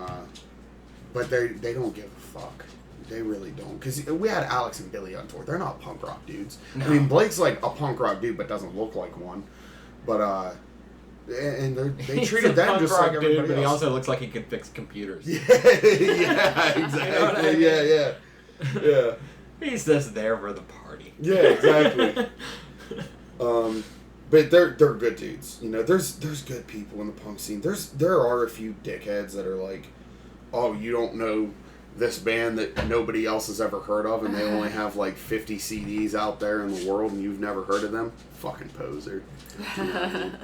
but they don't give a fuck. They really don't. Because we had Alex and Billy on tour. They're not punk rock dudes. No. I mean, Blake's like a punk rock dude, but doesn't look like one. But, and they treated them just like everybody else. But he also looks like he could fix computers. Yeah, exactly. You know what I mean? Yeah. He's just there for the party. Yeah, exactly. But they're good dudes. You know, there's good people in the punk scene. There are a few dickheads that are like, oh, you don't know this band that nobody else has ever heard of, and they only have like 50 CDs out there in the world, and you've never heard of them? Fucking poser. You know what I mean?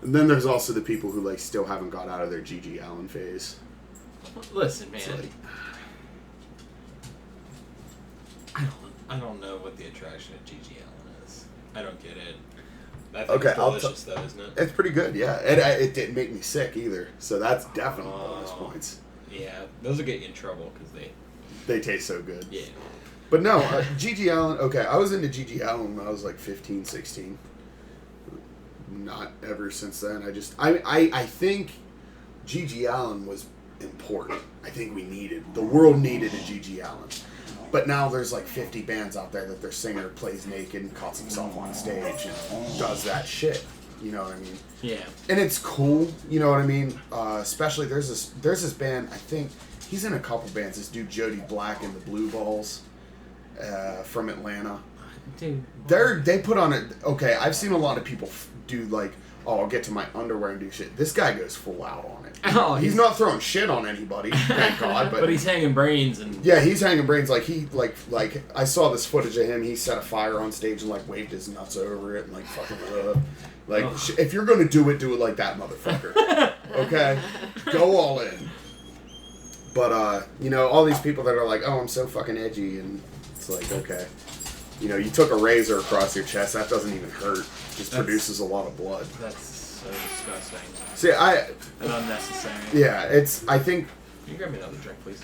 And then there's also the people who like still haven't got out of their G.G. Allin phase. Listen, man. Like, I don't know what the attraction of G.G. Allin is. I don't get it. I think it's delicious, though, isn't it? It's pretty good, yeah. It didn't make me sick either, so that's definitely bonus points. Yeah, those will get you in trouble because they taste so good. Yeah. But no, G.G. Allin, okay, I was into G.G. Allin when I was like 15, 16. Not ever since then. I think G.G. Allin was important. I think the world needed a G.G. Allin. But now there's like 50 bands out there that their singer plays naked and cuts himself on stage and does that shit. You know what I mean? Yeah. And it's cool, you know what I mean? Especially there's this band, I think he's in a couple bands, this dude Jody Black and the Blue Balls from Atlanta. Dude. They put on it. Okay, I've seen a lot of people do like, oh, I'll get to my underwear and do shit. This guy goes full out on it. Oh, he's not throwing shit on anybody, thank God. But he's hanging brains and... Yeah, he's hanging brains. Like, I saw this footage of him. He set a fire on stage and, like, waved his nuts over it and, like, fucking... if you're gonna do it like that, motherfucker. Okay? Go all in. But, you know, all these people that are like, oh, I'm so fucking edgy, and it's like, okay. You know, you took a razor across your chest, that doesn't even hurt. It just produces a lot of blood. That's so disgusting. See, and unnecessary. Yeah, I think... Can you grab me another drink, please?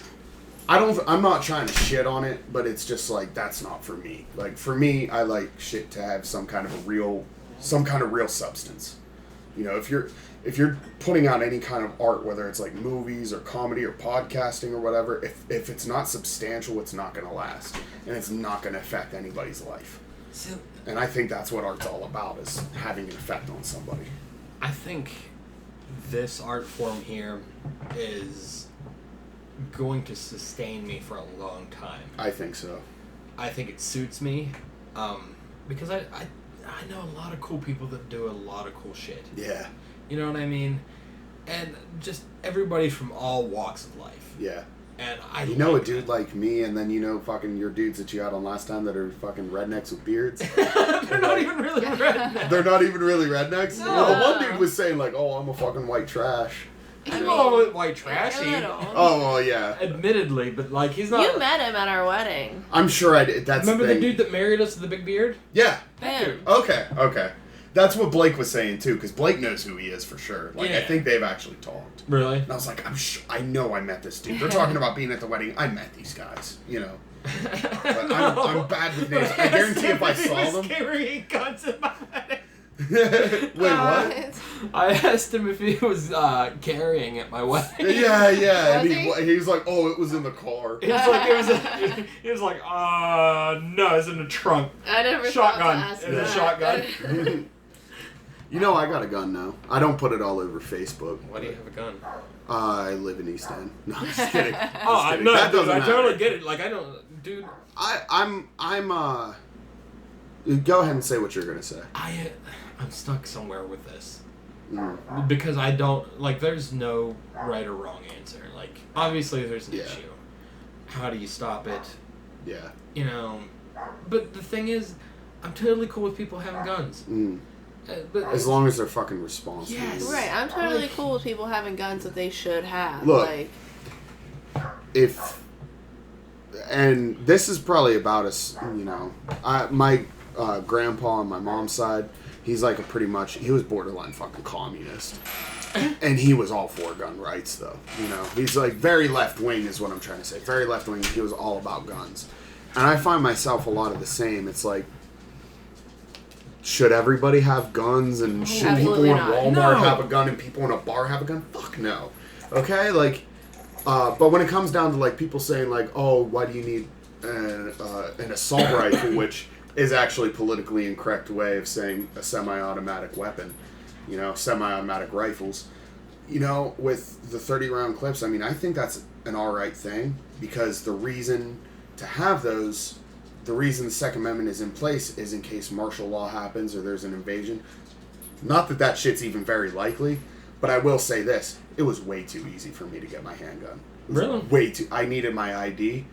I'm not trying to shit on it, but it's just like, that's not for me. Like, for me, I like shit to have some kind of real substance. You know, if you're putting out any kind of art, whether it's like movies or comedy or podcasting or whatever, if it's not substantial, it's not going to last. And it's not going to affect anybody's life. And I think that's what art's all about, is having an effect on somebody. I think this art form here is going to sustain me for a long time. I think so. I think it suits me, because I know a lot of cool people that do a lot of cool shit. Yeah. You know what I mean? And just everybody from all walks of life. Yeah. And you know a dude like me, and then you know fucking your dudes that you had on last time that are fucking rednecks with beards. They're not even really rednecks. They're not even really rednecks? No. Well, the one dude was saying like, oh, I'm a fucking white trash. I know white trashy. Oh, well, yeah. Admittedly, but like he's not... You met him at our wedding. I'm sure I did. Remember the dude that married us with the big beard? Yeah. That dude. Okay. That's what Blake was saying, too, because Blake knows who he is for sure. Like, yeah. I think they've actually talked. Really? And I was like, I know I met this dude. They're talking about being at the wedding. I met these guys, you know. But No. I'm bad with names. I guarantee if I saw them... carrying guns at my wedding. Wait, what? I asked him if he was carrying at my wedding. Yeah. And Was he was like, oh, it was in the car. He was like, no, it's in the trunk. I never Shotgun. thought to ask It's a that. shotgun. You know, I got a gun now. I don't put it all over Facebook. Why do you have a gun? I live in East End. No, I'm just kidding. No, dude, I totally get it. Like, I don't, dude. I'm go ahead and say what you're gonna say. I'm stuck somewhere with this. Mm. Because I don't, like, there's no right or wrong answer. Like, obviously there's an issue. How do you stop it? Yeah. You know, but the thing is, I'm totally cool with people having guns. Mm. But As long as they're fucking responsible. Yes. Right, I'm totally cool with people having guns that they should have. Look, like, and this is probably about us, you know, my grandpa on my mom's side, he's like he was borderline fucking communist. And he was all for gun rights, though. You know, he's like very left wing, is what I'm trying to say. Very left wing. He was all about guns, and I find myself a lot of the same. It's like, should everybody have guns, and should people in Walmart have a gun, and people in a bar have a gun? Fuck no. Okay, like, but when it comes down to like people saying like, oh, why do you need an assault rifle, which is actually politically incorrect way of saying a semi-automatic weapon. You know, semi-automatic rifles. You know, with the 30-round clips, I mean, I think that's an alright thing, because the reason to have those, the reason the Second Amendment is in place is in case martial law happens or there's an invasion. Not that that shit's even very likely, but I will say this. It was way too easy for me to get my handgun. Really? Way too... I needed my ID,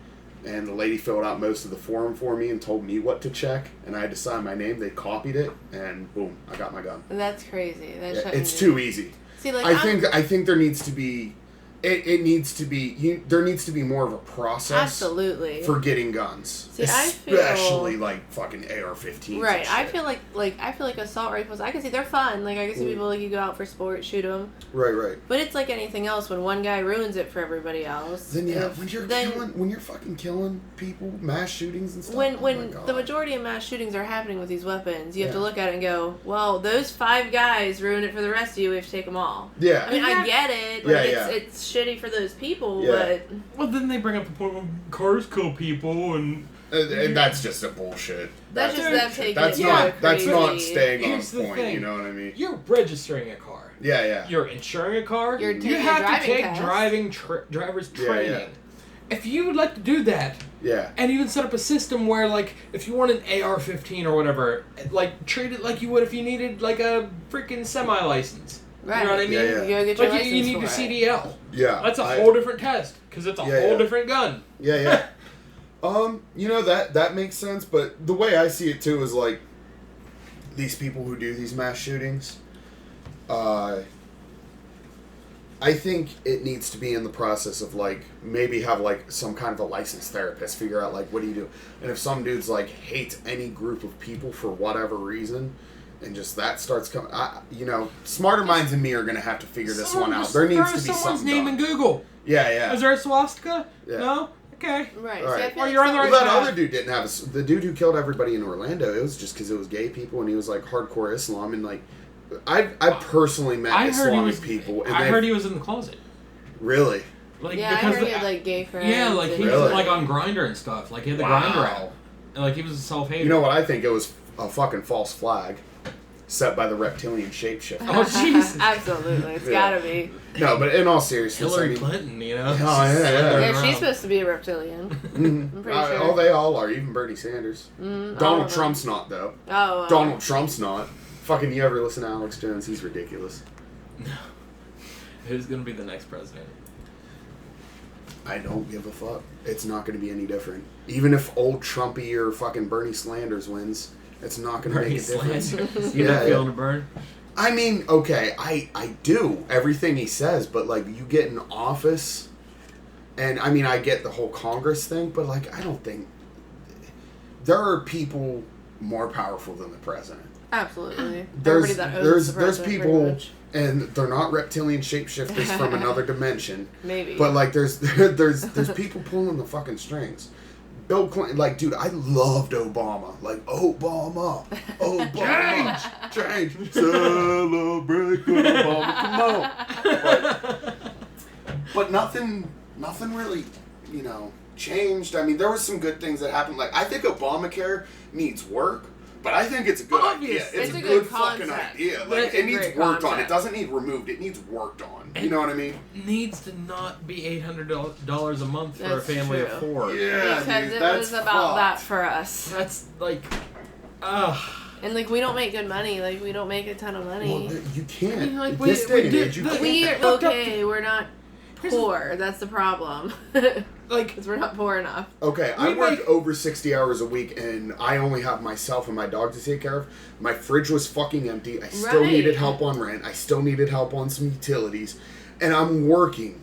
and the lady filled out most of the form for me and told me what to check, and I had to sign my name. They copied it, and boom, I got my gun. that's crazy. It's too easy. See, like, I think there needs to be... It needs to be... there needs to be more of a process... Absolutely. ...for getting guns. See, especially, like, fucking AR-15s. Right. I feel like assault rifles, I can see they're fun. Like, I can see people, like, you go out for sport, shoot them. Right. But it's like anything else. When one guy ruins it for everybody else. Then, when you're fucking killing people, mass shootings and stuff... When the majority of mass shootings are happening with these weapons, you have to look at it and go, well, those 5 guys ruined it for the rest of you. We have to take them all. Yeah. I mean, I get it. Like, it's shitty for those people, but... Well, then they bring up the point where cars kill people, and that's just a bullshit. That's just them taking that's it not crazy. That's not staying Here's on the point, thing. you know what I mean? You're registering a car. Yeah. You're insuring a car. You're taking you have a driving to take test. driver's training. if you would like to do that, and even set up a system where, like, if you want an AR-15 or whatever, like, treat it like you would if you needed, like, a freaking semi-license. Right. You know what I mean? You go get your like, license you need for your it. CDL. Yeah. That's a whole different test, because it's a whole different gun. Yeah. You know, that makes sense, but the way I see it, too, is, like, these people who do these mass shootings, I think it needs to be in the process of, like, maybe have, like, some kind of a licensed therapist figure out, like, what do you do? And if some dude's, like, hates any group of people for whatever reason, and just that starts coming, you know, smarter minds than me are going to have to figure this one out. There needs to be someone's something name done. in Google. Yeah. Is there a swastika? Yeah. No? Okay. Right. All right. See, I feel Well, you're on the right Well, that path. other dude didn't have the dude who killed everybody in Orlando, it was just because it was gay people, and he was, like, hardcore Islam, and, like, I personally met Islamic people. And I heard he was in the closet. Really? Like, I heard he had, like, gay friends. Yeah, like, he Really? was, like, on Grindr and stuff. Like, he had the Grindr out. And, like, he was a self-hater. You know what? I think it was a fucking false flag set by the reptilian shapeshifter. Oh, Jesus. Absolutely. It's gotta be. No, but in all seriousness, Hillary Clinton, you know? Oh, Yeah, she's supposed to be a reptilian. I'm pretty sure. Oh, they all are. Even Bernie Sanders. Donald Trump's not, though. Oh. Donald Trump's not. Fucking, you ever listen to Alex Jones? He's ridiculous. No. Who's gonna be the next president? I don't give a fuck. It's not going to be any different. Even if old Trumpy or fucking Bernie Slanders wins, it's not going to make a difference. You not feeling to burn? I mean, okay, I do everything he says, but, like, you get in office, and, I mean, I get the whole Congress thing, but, like, I don't think... There are people more powerful than the president. Absolutely. There's Everybody that people, and they're not reptilian shapeshifters from another dimension. Maybe. But, like, there's people pulling the fucking strings. Bill Clinton, like, dude, I loved Obama. Like, Obama. Change. Celebrate Obama. Come on. But nothing really, you know, changed. I mean, there were some good things that happened. Like, I think Obamacare needs work. But I think it's a good idea. It's a good fucking idea. Like, it needs worked on. It doesn't need removed. It needs worked on. You know what I mean? It needs to not be $800 a month for a family of 4. Yeah, because dude, it was about that for us. That's like, And, like, we don't make good money. Like, we don't make a ton of money. Well, you can't. I mean, like, This day and age, you can't. We're okay. We're not poor. That's the problem. Like, because we're not poor enough. Okay, I work over 60 hours a week, and I only have myself and my dog to take care of. My fridge was fucking empty. I still needed help on rent. I still needed help on some utilities. And I'm working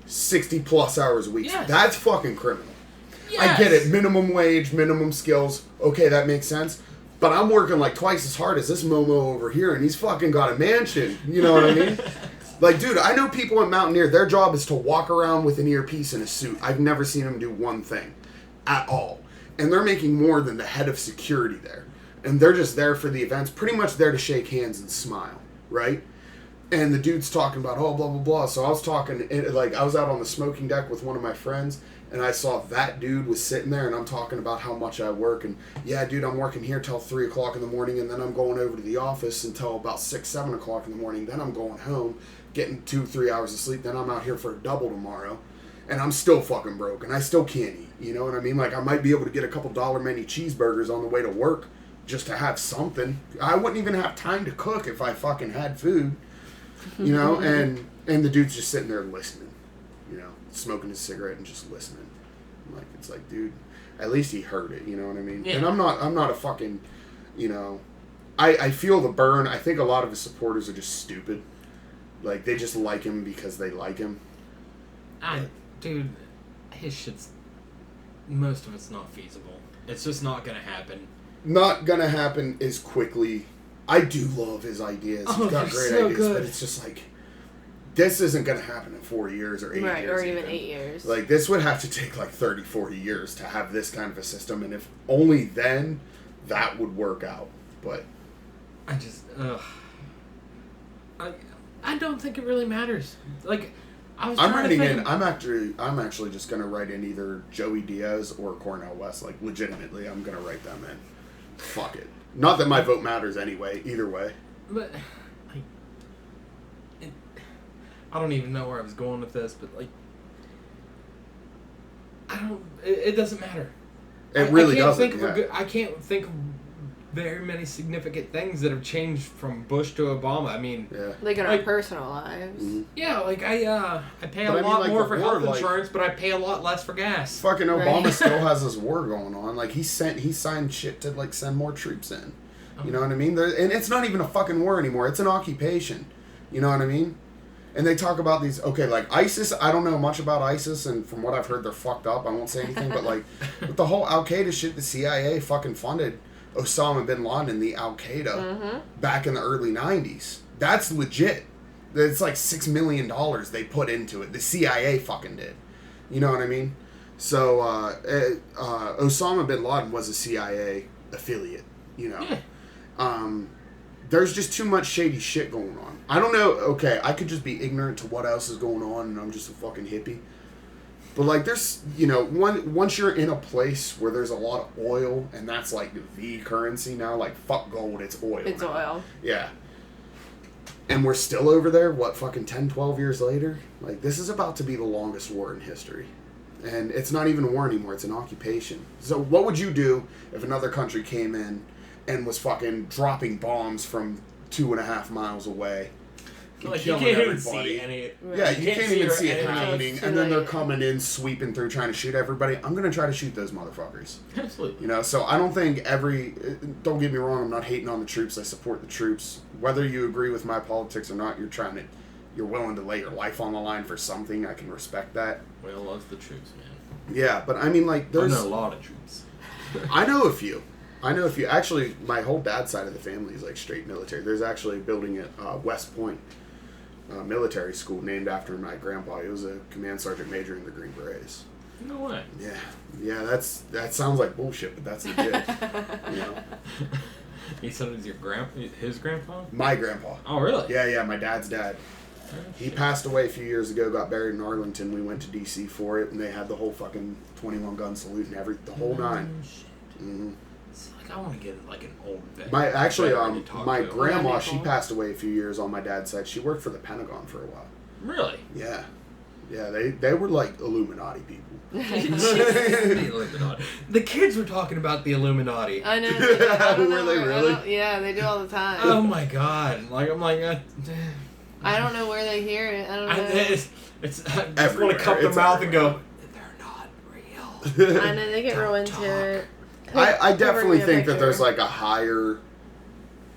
60-plus hours a week. Yes. That's fucking criminal. yes. I get it. Minimum wage, minimum skills. Okay, that makes sense. But I'm working like twice as hard as this Momo over here, and he's fucking got a mansion. You know what I mean? Like, dude, I know people at Mountaineer, their job is to walk around with an earpiece and a suit. I've never seen them do one thing at all. And they're making more than the head of security there. And they're just there for the events, pretty much there to shake hands and smile, right? And the dude's talking about, oh, blah, blah, blah. So I was talking, like, I was out on the smoking deck with one of my friends, and I saw that dude was sitting there, and I'm talking about how much I work. And, yeah, dude, I'm working here till 3 o'clock in the morning, and then I'm going over to the office until about 6, 7 o'clock in the morning. Then I'm going home, getting 2-3 hours of sleep. Then I'm out here for a double tomorrow. And I'm still fucking broke, and I still can't eat. You know what I mean? Like, I might be able to get a couple dollar menu cheeseburgers on the way to work just to have something. I wouldn't even have time to cook if I fucking had food. You know? and the dude's just sitting there listening. You know? Smoking his cigarette and just listening. Like, it's like, dude, at least he heard it. You know what I mean? Yeah. And I'm not a fucking, you know... I feel the burn. I think a lot of his supporters are just stupid. Like, they just like him because they like him. Dude, his shit's... Most of it's not feasible. It's just not gonna happen. Not gonna happen as quickly. I do love his ideas. He's got great ideas, good. But it's just like... This isn't gonna happen in 4 years or 8 years. Right, or even 8 years. Like, this would have to take like 30, 40 years to have this kind of a system, and if only then, that would work out. But... I just... I don't think it really matters. Like, I'm actually just gonna write in either Joey Diaz or Cornel West. Like, legitimately, I'm gonna write them in. Fuck it. Not that my vote matters anyway. Either way. But like, I don't even know where I was going with this. But like, It doesn't matter. It really doesn't. I can't think of very many significant things that have changed from Bush to Obama. I mean, like in our personal lives. Mm-hmm. Yeah, like I pay a lot more for health insurance, but I pay a lot less for gas. Fucking Obama still has this war going on. Like he signed shit to like send more troops in. You know what I mean? And it's not even a fucking war anymore. It's an occupation. You know what I mean? And they talk about these, like ISIS, I don't know much about ISIS, and from what I've heard, they're fucked up. I won't say anything, but like, with the whole Al-Qaeda shit, the CIA fucking funded Osama bin Laden, the Al-Qaeda, back in the early 90s. That's legit. It's like $6 million they put into it. The CIA fucking did. You know what I mean? So, Osama bin Laden was a CIA affiliate, you know. Yeah. There's just too much shady shit going on. I don't know, okay, I could just be ignorant to what else is going on and I'm just a fucking hippie. But like there's, you know, once you're in a place where there's a lot of oil and that's like the currency now, like fuck gold, it's oil. It's now. Oil. Yeah. And we're still over there, what, fucking 10, 12 years later? Like this is about to be the longest war in history. And it's not even a war anymore, it's an occupation. So what would you do if another country came in and was fucking dropping bombs from 2.5 miles away? Like you can't even see any. Yeah, you can't even see it happening, and then they're coming in, sweeping through, trying to shoot everybody. I'm gonna try to shoot those motherfuckers. Absolutely. You know, so I don't think don't get me wrong, I'm not hating on the troops. I support the troops. Whether you agree with my politics or not, you're willing to lay your life on the line for something. I can respect that. We all love the troops, man. Yeah, but I mean, like, there's... I know a lot of troops. I know a few. Actually, my whole dad's side of the family is, like, straight military. There's actually a building at West Point military school named after my grandpa. He was a command sergeant major in the Green Berets. No way. Yeah, that sounds like bullshit, but that's legit. You know? He said it was his grandpa? My grandpa. Oh, really? Yeah, my dad's dad. He passed away a few years ago, got buried in Arlington. We went to D.C. for it, and they had the whole fucking 21-gun salute and the whole nine. Mm-hmm. It's like, I want to get like an old vet. My grandma, she passed away a few years on my dad's side. She worked for the Pentagon for a while. Really? Yeah. Yeah, they were like Illuminati people. The Illuminati. The kids were talking about the Illuminati. I know. Were they really? Yeah, they do all the time. Oh my god! Like I'm like. I don't know where they hear it. I don't know. I just want to cup their mouth and go, they're not real. I know, they get real into it. I definitely think that there's like a higher,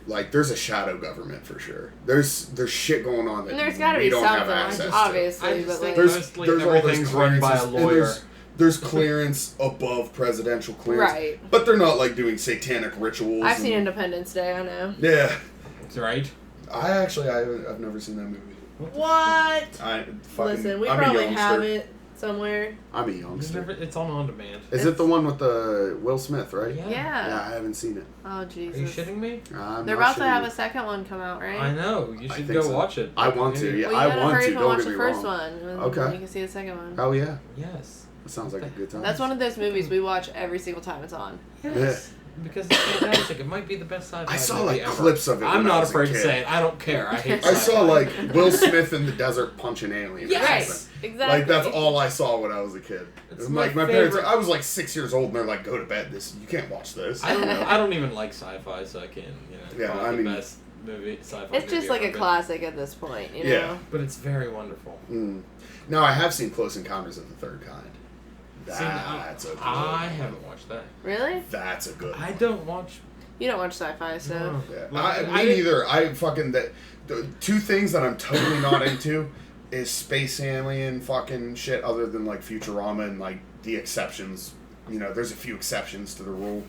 like there's a shadow government for sure. There's shit going on that there's gotta we be don't something, have access obviously. to. But like, There's everything's run by a lawyer. There's clearance above presidential clearance. Right. But they're not like doing satanic rituals. I've seen Independence Day, I know. Yeah. That's right. I've never seen that movie. What? Listen, we probably have it somewhere. I'm a youngster. It's on demand. Is it the one with the Will Smith, right? Yeah. Yeah, I haven't seen it. Oh, Jesus. Are you shitting me? They're about to have a second one come out, right? I know. You should go watch it. I want to, yeah. Well, I want to, don't watch get me the first wrong. one. And okay. You can see the second one. Oh, yeah. Yes. That sounds like a good time. That's one of those movies we watch every single time it's on. Yes. Yeah. Because it's fantastic. It might be the best sci-fi I saw movie like ever. clips of it. I'm not afraid to say it. I don't care. I hate I saw like Will Smith in the desert punching aliens. Yes, exactly. Like that's all I saw when I was a kid. It's like my parents. I was like 6 years old, and they're like, "Go to bed. You can't watch this." I don't know. I don't even like sci-fi, so I can't. The best movie sci-fi. It's just like a classic at this point, you know. Yeah, but it's very wonderful. Now I have seen Close Encounters of the Third Kind. That's a good one. I haven't watched that. Really? That's a good one. I don't watch. You don't watch sci-fi, so. No. Yeah. Me neither. I fucking the two things that I'm totally not into is space alien fucking shit. Other than like Futurama and like the exceptions, there's a few exceptions to the rule.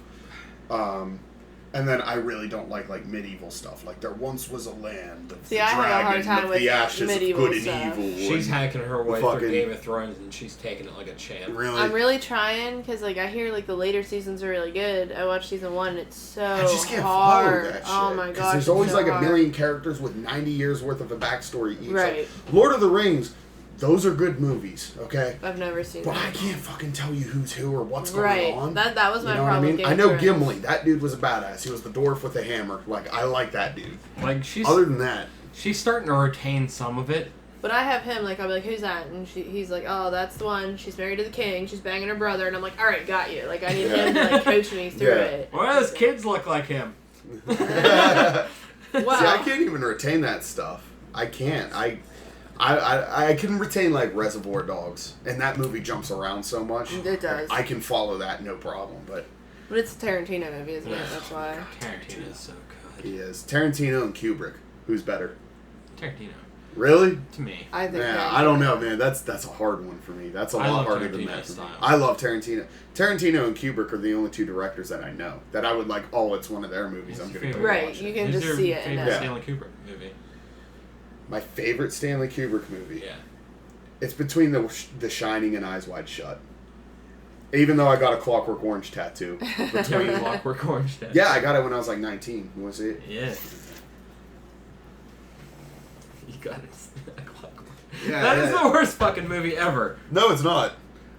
And then I really don't like medieval stuff. Like there once was a land of the dragon, have a hard time with the ashes medieval of good stuff. and evil. She's hacking her way through Game of Thrones, and she's taking it like a champ. Really? I'm really trying because I hear the later seasons are really good. I watched season 1. And it's so hard. I just can't follow that shit. Oh my gosh! There's always so a hard. million characters with 90 years worth of a backstory each. Right. Like, Lord of the Rings. Those are good movies, okay? I've never seen But that. I can't fucking tell you who's who or what's going on. That was my problem. What I mean? I know Gimli. That dude was a badass. He was the dwarf with the hammer. Like, I like that dude. Like she's. Other than that, she's starting to retain some of it. But I have him, like, I'll be like, who's that? And he's like, oh, that's the one. She's married to the king. She's banging her brother. And I'm like, all right, got you. Like, I need him to, like, coach me through it. Well, his kids look like him. Wow. See, I can't even retain that stuff. I can't. I can retain, like, Reservoir Dogs. And that movie jumps around so much. It does. I can follow that, no problem. But it's a Tarantino movie, isn't it? That's why. Tarantino is so good. he is. Tarantino and Kubrick. Who's better? Tarantino. Really? To me. I think. Yeah, I don't know, man. That's a hard one for me. That's a lot harder than that. I love Tarantino. Tarantino and Kubrick are the only two directors that I know that I would like. Oh, it's one of their movies. I'm gonna go right. watch You it. can just see it. Favorite Stanley Kubrick movie. My favorite Stanley Kubrick movie. Yeah. It's between The Shining and Eyes Wide Shut. Even though I got a Clockwork Orange tattoo. Between Clockwork Orange tattoo. Yeah, I got it when I was like 19. You want to see it? Yeah. You got it. Yeah, that is the worst fucking movie ever. No, it's not.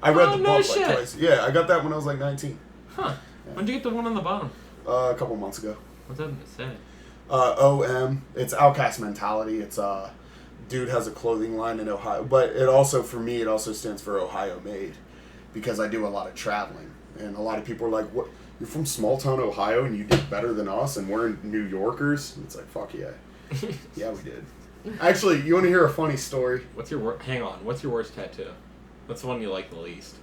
I read the book shit. like twice. Yeah, I got that when I was like 19. Huh. Yeah. When'd you get the one on the bottom? A couple months ago. What's that say? OM. It's Outcast Mentality. It's dude has a clothing line in Ohio. But it also, for me, it also stands for Ohio Made. Because I do a lot of traveling. And a lot of people are like, what? You're from small town Ohio and you did better than us and we're New Yorkers? And it's like, fuck yeah. Yeah, we did. Actually, you want to hear a funny story? Hang on. What's your worst tattoo? What's the one you like the least?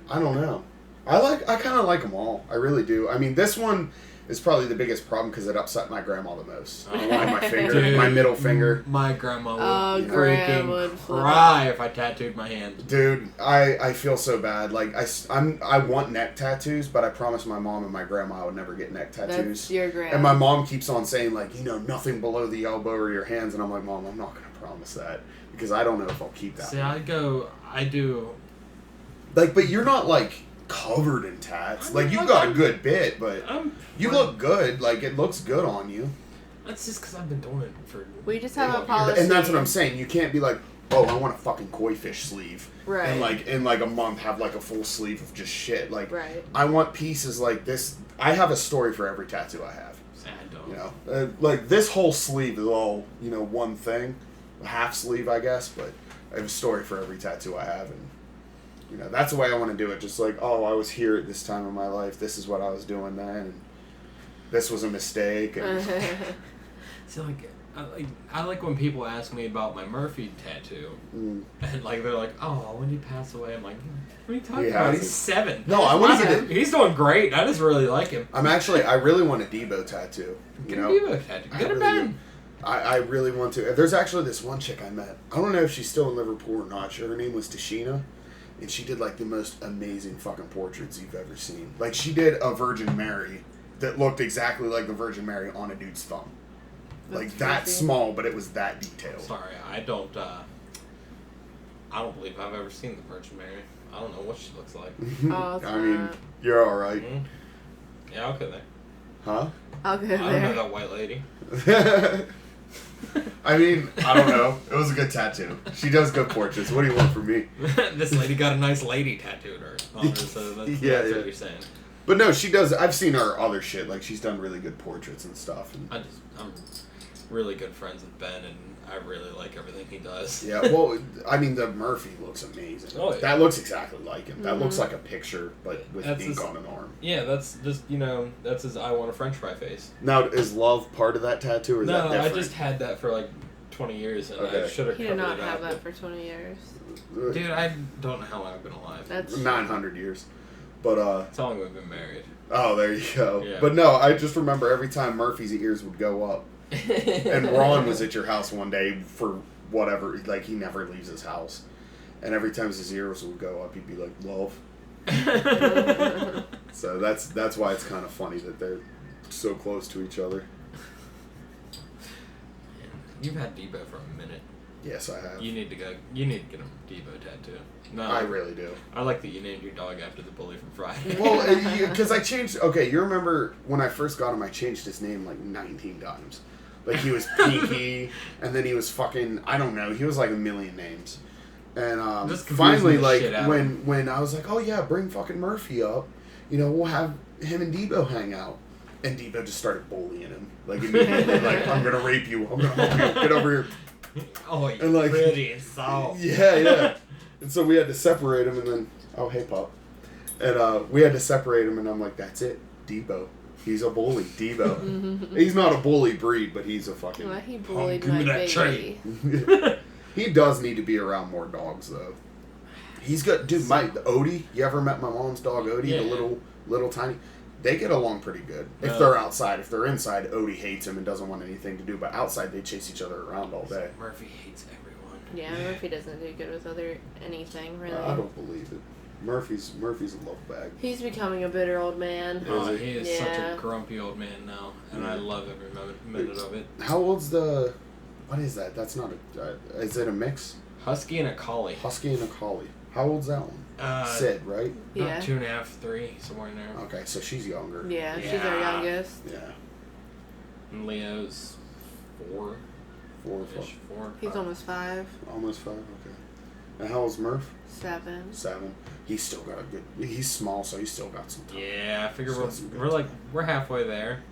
I don't know. I kind of like them all. I really do. I mean, this one is probably the biggest problem because it upset my grandma the most. I don't like my finger, Dude, my middle finger. My grandma would Grandma freaking would cry if I tattooed my hand. Dude, I feel so bad. Like I want neck tattoos, but I promised my mom and my grandma I would never get neck tattoos. That's your grandma. And my mom keeps on saying like, nothing below the elbow or your hands, and I'm like, Mom, I'm not gonna promise that because I don't know if I'll keep that. See, I do. Like, but you're not like covered in tats. Like, you've got a good bit, but you look good. Like, it looks good on you. That's just because I've been doing it for... We just have a policy. And that's what I'm saying. You can't be like, oh, I want a fucking koi fish sleeve. Right. And, like, in, like, a month have, like, a full sleeve of just shit. Like, right. I want pieces like this. I have a story for every tattoo I have. I don't. You know? Like, this whole sleeve is all, one thing. A half sleeve, I guess. But I have a story for every tattoo I have. And, that's the way I want to do it. Just like, oh, I was here at this time of my life. This is what I was doing then. And this was a mistake. And so, I like when people ask me about my Murphy tattoo. And, they're like, oh, when did he pass away? I'm like, what are you talking about? He's 7. No, I want to get it. He's doing great. I just really like him. I really want a Debo tattoo. Get a Debo tattoo. Get a Ben. I really want to. There's actually this one chick I met. I don't know if she's still in Liverpool or not. Her name was Tashina. And she did, like, the most amazing fucking portraits you've ever seen. Like, she did a Virgin Mary that looked exactly like the Virgin Mary on a dude's thumb. Like, that small, but it was that detailed. Sorry, I don't believe I've ever seen the Virgin Mary. I don't know what she looks like. I mean, you're alright. Mm-hmm. Yeah, I'll go there. Huh? I'll go there. I don't know that white lady. I mean, I don't know. It was a good tattoo. She does good portraits. What do you want from me? This lady got a nice lady tattooed on her, so that's what you're saying. But no, she does. I've seen her other shit. Like, she's done really good portraits and stuff. And I'm really good friends with Ben, and I really like everything he does. Yeah, well, I mean, the Murphy looks amazing. Oh, yeah. That looks exactly like him. That looks like a picture, but with ink on an arm. Yeah, that's just, that's his I want a french fry face. Now, is love part of that tattoo, or is that different? No, I just had that for, 20 years, and I should have covered it up. He did not have that for 20 years. Dude, I don't know how long I've been alive. That's 900 years. But, That's how long we've been married. Oh, there you go. Yeah. But no, I just remember every time Murphy's ears would go up. And Ron was at your house one day for whatever, like, he never leaves his house. And every time his ears would go up, he'd be like, love. So that's why it's kind of funny that they're so close to each other. You've had Debo for a minute. Yes, I have. You need to get a Debo tattoo. No, I really do. I like that you named your dog after the bully from Friday. Well, because I changed... Okay, you remember when I first got him, I changed his name 19 times. Like, he was Pinky, and then he was fucking... I don't know. He was like a million names. And finally, when I was like, oh yeah, bring fucking Murphy up, we'll have him and Debo hang out. And Debo just started bullying him. Like, immediately, like, I'm gonna rape you. I'm gonna help you. Get over here. Oh, you're and like, pretty and soft. Yeah. And so we had to separate him, and then, oh, hey, pup. And we had to separate him, and I'm like, that's it, Debo. He's a bully, Debo. He's not a bully breed, but he's a fucking... Well, he bullied my baby. He does need to be around more dogs, though. He's got... Dude, Odie, you ever met my mom's dog, Odie? Yeah. The little tiny... They get along pretty good. If they're outside. If they're inside, Odie hates him and doesn't want anything to do. But outside, they chase each other around all day. Murphy hates everyone. Yeah, Murphy doesn't do good with anything, really. I don't believe it. Murphy's a love bag. He's becoming a bitter old man. Oh, he is such a grumpy old man now. And I love every minute of it. How old's the... What is that? That's not a... is it a mix? Husky and a collie. Husky and a collie. How old's that one? Sid, right? Yeah. 2.5, 3, somewhere in there. Okay, so she's younger. Yeah, she's our youngest. Yeah. And Leo's 4. 4. He's almost 5. Almost 5, okay. And how old's Murph? 7. 7. He's still got a good... He's small, so he's still got some time. Yeah, I figure we're halfway there.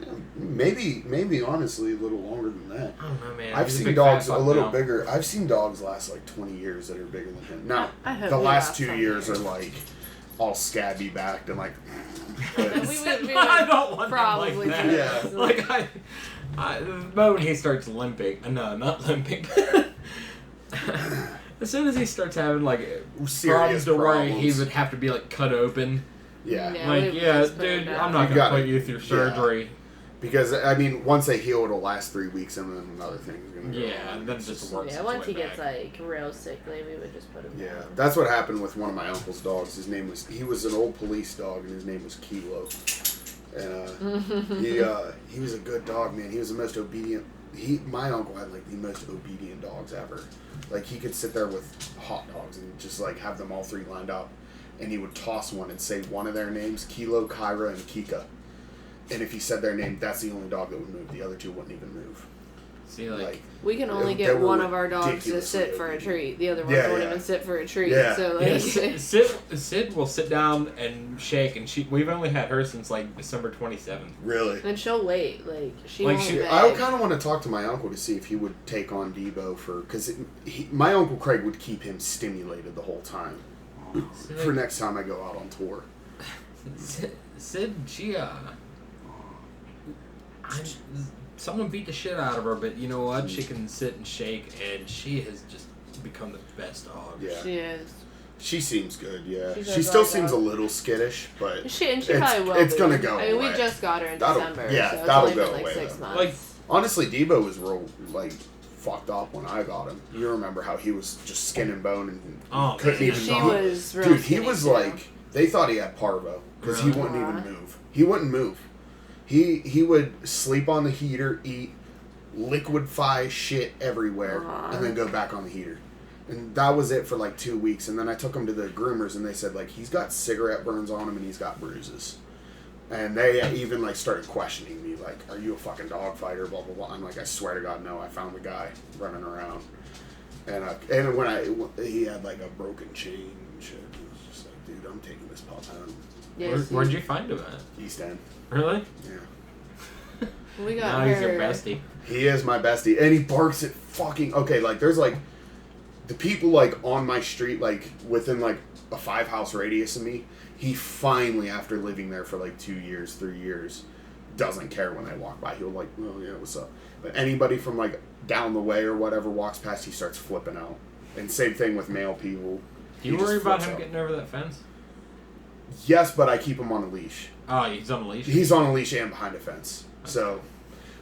Yeah, maybe honestly a little longer than that. I don't know, man. I've seen dogs a little bigger. I've seen dogs last like 20 years that are bigger than him. Now, the last 2 years are like all scabby backed and like. we I don't want probably like that. Yeah. Like the moment he starts limping, no, not limping. As soon as he starts having like serious problems to where he would have to be like cut open. Yeah. Dude, I'm not gonna put you through surgery. Yeah. Because, I mean, once they heal, it'll last 3 weeks, and then another thing is going to go on. And then it just works. Yeah, once he gets, like, real sickly, we would just put him down. That's what happened with one of my uncle's dogs. He was an old police dog, and his name was Kilo. And he was a good dog, man. He was the most obedient. My uncle had, like, the most obedient dogs ever. Like, he could sit there with hot dogs and just, like, have them all 3 lined up, and he would toss one and say one of their names, Kilo, Kyra, and Kika. And if he said their name, that's the only dog that would move. The other 2 wouldn't even move. See, like we can only get one of our dogs to sit for a treat. The other ones won't even sit for a treat. Yeah. So like, Sid will sit down and shake, and we've only had her since like December 27th. Really? And she'll wait. She won't beg. I kind of want to talk to my uncle to see if he would take on Debo because my Uncle Craig would keep him stimulated the whole time. For next time I go out on tour. Sid, someone beat the shit out of her, but you know what? She can sit and shake, and she has just become the best dog. Yeah. She is. She seems good, yeah. She still seems a little skittish, but she probably will. It's gonna go away. I mean, we just got her in December. Yeah, so that'll it's go only been, away. 6 months. Like, honestly, Debo was real fucked up when I got him. You remember how he was just skin and bone and couldn't even. She was real. Dude, he was like they thought he had parvo because he wouldn't even move. He wouldn't move. He would sleep on the heater, eat, liquefy shit everywhere, and then go back on the heater. And that was it for like 2 weeks. And then I took him to the groomers, and they said, like, he's got cigarette burns on him and he's got bruises. And they even, like, started questioning me, like, are you a fucking dog fighter, blah, blah, blah. I'm like, I swear to God, no, I found the guy running around. And when he had, like, a broken chain and shit, it was just like, dude, I'm taking this pup home. Yes, where'd you find him at? East End. Really? Yeah. We got now he's your bestie. He is my bestie. And he barks at fucking... Okay, like, there's, like... The people, like, on my street, like, within, like, a 5-house radius of me, he finally, after living there for, like, 2 years, 3 years, doesn't care when I walk by. He'll, like, oh, yeah, what's up? But anybody from, like, down the way or whatever walks past, he starts flipping out. And same thing with male people. Do you worry about him getting over that fence? Yes, but I keep him on a leash. Oh, he's on a leash? He's on a leash and behind a fence. Okay. So...